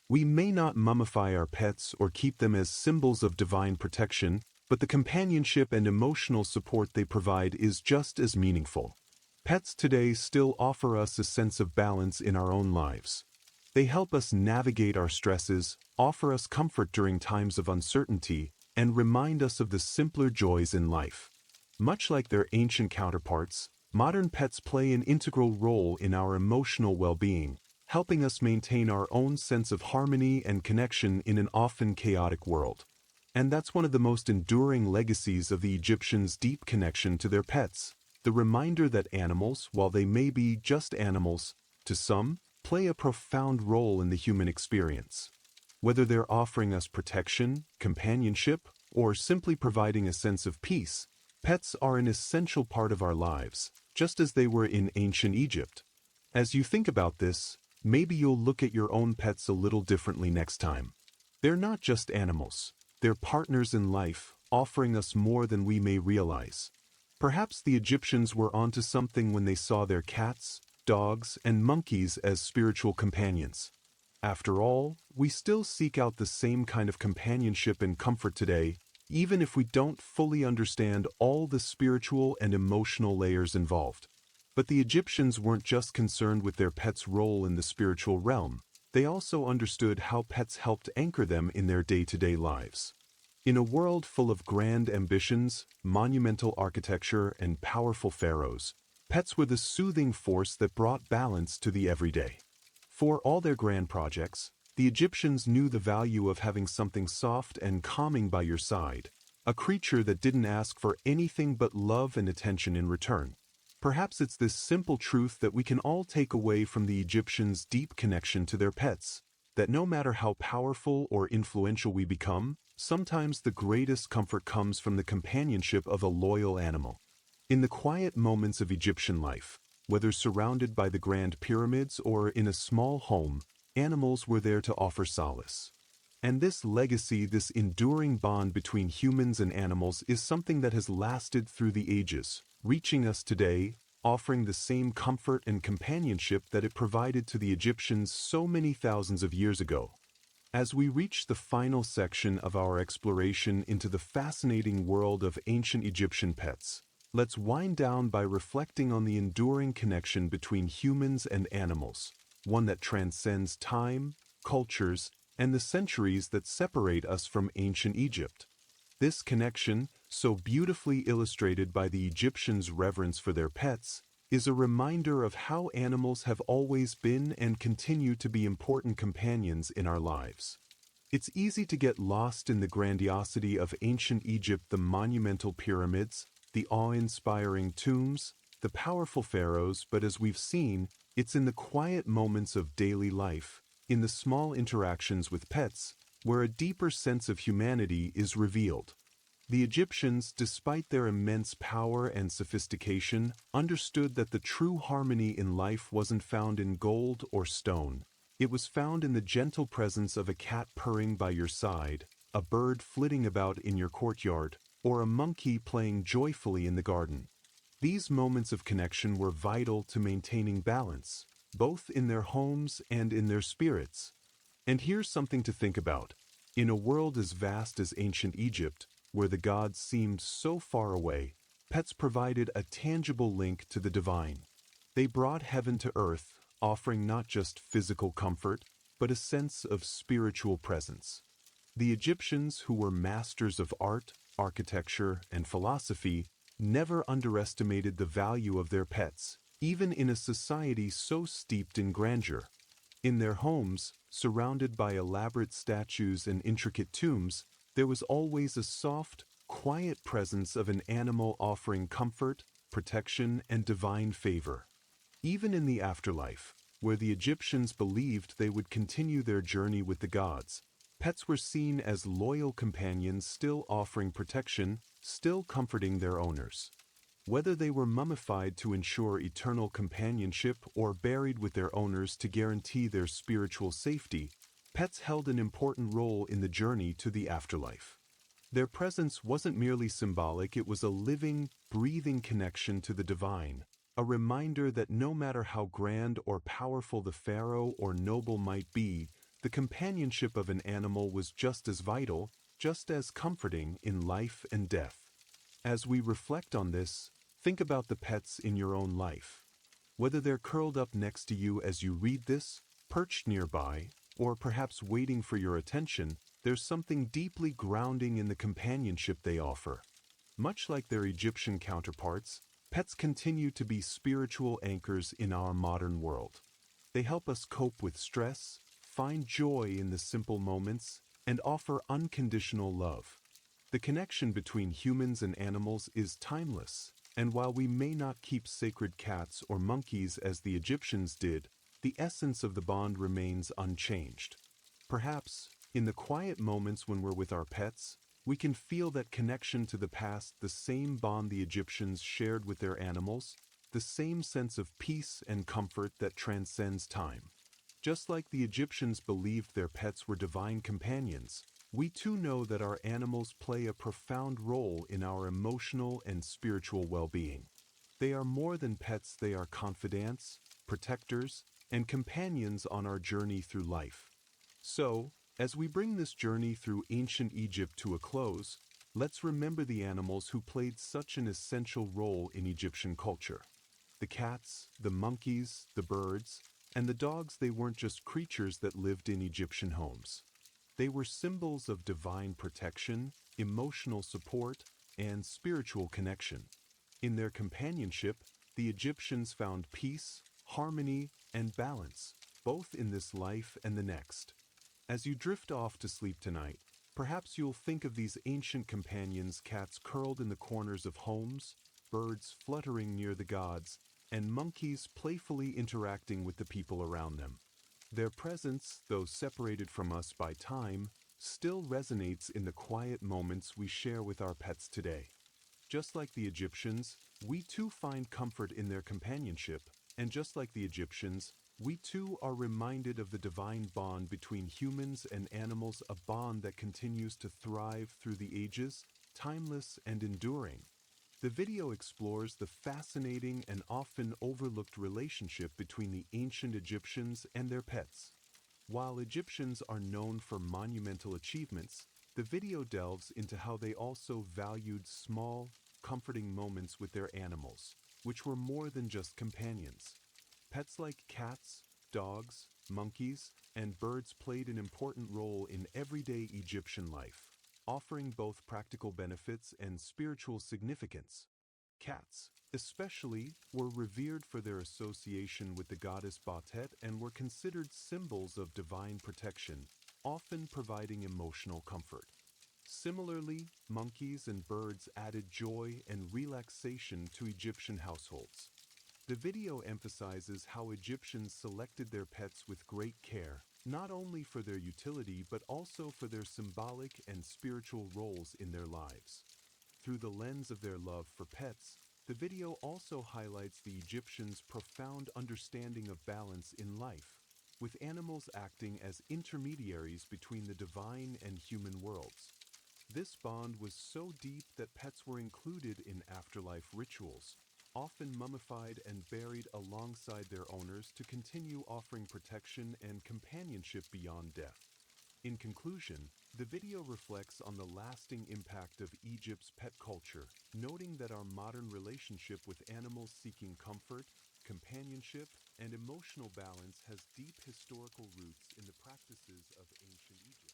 We may not mummify our pets or keep them as symbols of divine protection, but the companionship and emotional support they provide is just as meaningful. Pets today still offer us a sense of balance in our own lives. They help us navigate our stresses, offer us comfort during times of uncertainty, and remind us of the simpler joys in life. Much like their ancient counterparts, modern pets play an integral role in our emotional well-being, helping us maintain our own sense of harmony and connection in an often chaotic world. And that's one of the most enduring legacies of the Egyptians' deep connection to their pets: the reminder that animals, while they may be just animals, to some, play a profound role in the human experience. Whether they're offering us protection, companionship, or simply providing a sense of peace, pets are an essential part of our lives, just as they were in ancient Egypt. As you think about this, maybe you'll look at your own pets a little differently next time. They're not just animals, they're partners in life, offering us more than we may realize. Perhaps the Egyptians were onto something when they saw their cats, dogs, and monkeys as spiritual companions. After all, we still seek out the same kind of companionship and comfort today, even if we don't fully understand all the spiritual and emotional layers involved. But the Egyptians weren't just concerned with their pets' role in the spiritual realm. They also understood how pets helped anchor them in their day-to-day lives. In a world full of grand ambitions, monumental architecture, and powerful pharaohs, pets were the soothing force that brought balance to the everyday. For all their grand projects, the Egyptians knew the value of having something soft and calming by your side, a creature that didn't ask for anything but love and attention in return. Perhaps it's this simple truth that we can all take away from the Egyptians' deep connection to their pets: that no matter how powerful or influential we become, sometimes the greatest comfort comes from the companionship of a loyal animal. In the quiet moments of Egyptian life, whether surrounded by the grand pyramids or in a small home, animals were there to offer solace. And this legacy, this enduring bond between humans and animals, is something that has lasted through the ages, reaching us today, offering the same comfort and companionship that it provided to the Egyptians so many thousands of years ago. As we reach the final section of our exploration into the fascinating world of ancient Egyptian pets, let's wind down by reflecting on the enduring connection between humans and animals, one that transcends time, cultures, and the centuries that separate us from ancient Egypt. This connection, so beautifully illustrated by the Egyptians' reverence for their pets, is a reminder of how animals have always been and continue to be important companions in our lives. It's easy to get lost in the grandiosity of ancient Egypt, the monumental pyramids, the awe-inspiring tombs, the powerful pharaohs, but as we've seen, it's in the quiet moments of daily life, in the small interactions with pets, where a deeper sense of humanity is revealed. The Egyptians, despite their immense power and sophistication, understood that the true harmony in life wasn't found in gold or stone. It was found in the gentle presence of a cat purring by your side, a bird flitting about in your courtyard, or a monkey playing joyfully in the garden. These moments of connection were vital to maintaining balance, both in their homes and in their spirits. And here's something to think about. In a world as vast as ancient Egypt, where the gods seemed so far away, pets provided a tangible link to the divine. They brought heaven to earth, offering not just physical comfort, but a sense of spiritual presence. The Egyptians, who were masters of art, architecture, and philosophy, never underestimated the value of their pets, even in a society so steeped in grandeur. In their homes, surrounded by elaborate statues and intricate tombs, there was always a soft, quiet presence of an animal offering comfort, protection, and divine favor. Even in the afterlife, where the Egyptians believed they would continue their journey with the gods, pets were seen as loyal companions, still offering protection, still comforting their owners. Whether they were mummified to ensure eternal companionship or buried with their owners to guarantee their spiritual safety, pets held an important role in the journey to the afterlife. Their presence wasn't merely symbolic, it was a living, breathing connection to the divine, a reminder that no matter how grand or powerful the pharaoh or noble might be, the companionship of an animal was just as vital, just as comforting in life and death. As we reflect on this, think about the pets in your own life. Whether they're curled up next to you as you read this, perched nearby, or perhaps waiting for your attention, there's something deeply grounding in the companionship they offer. Much like their Egyptian counterparts, pets continue to be spiritual anchors in our modern world. They help us cope with stress, find joy in the simple moments, and offer unconditional love. The connection between humans and animals is timeless, and while we may not keep sacred cats or monkeys as the Egyptians did, the essence of the bond remains unchanged. Perhaps, in the quiet moments when we're with our pets, we can feel that connection to the past, the same bond the Egyptians shared with their animals, the same sense of peace and comfort that transcends time. Just like the Egyptians believed their pets were divine companions, we too know that our animals play a profound role in our emotional and spiritual well-being. They are more than pets, they are confidants, protectors, and companions on our journey through life. So, as we bring this journey through ancient Egypt to a close, let's remember the animals who played such an essential role in Egyptian culture. The cats, the monkeys, the birds, and the dogs, they weren't just creatures that lived in Egyptian homes. They were symbols of divine protection, emotional support, and spiritual connection. In their companionship, the Egyptians found peace, harmony, and balance, both in this life and the next. As you drift off to sleep tonight, perhaps you'll think of these ancient companions, cats curled in the corners of homes, birds fluttering near the gods, and monkeys playfully interacting with the people around them. Their presence, though separated from us by time, still resonates in the quiet moments we share with our pets today. Just like the Egyptians, we too find comfort in their companionship, and just like the Egyptians, we too are reminded of the divine bond between humans and animals, a bond that continues to thrive through the ages, timeless and enduring. The video explores the fascinating and often overlooked relationship between the ancient Egyptians and their pets. While Egyptians are known for monumental achievements, the video delves into how they also valued small, comforting moments with their animals, which were more than just companions. Pets like cats, dogs, monkeys, and birds played an important role in everyday Egyptian life, offering both practical benefits and spiritual significance. Cats, especially, were revered for their association with the goddess Batet and were considered symbols of divine protection, often providing emotional comfort. Similarly, monkeys and birds added joy and relaxation to Egyptian households. The video emphasizes how Egyptians selected their pets with great care, not only for their utility but also for their symbolic and spiritual roles in their lives. Through the lens of their love for pets, the video also highlights the Egyptians' profound understanding of balance in life, with animals acting as intermediaries between the divine and human worlds. This bond was so deep that pets were included in afterlife rituals, often mummified and buried alongside their owners to continue offering protection and companionship beyond death. In conclusion, the video reflects on the lasting impact of Egypt's pet culture, noting that our modern relationship with animals seeking comfort, companionship, and emotional balance has deep historical roots in the practices of ancient Egypt.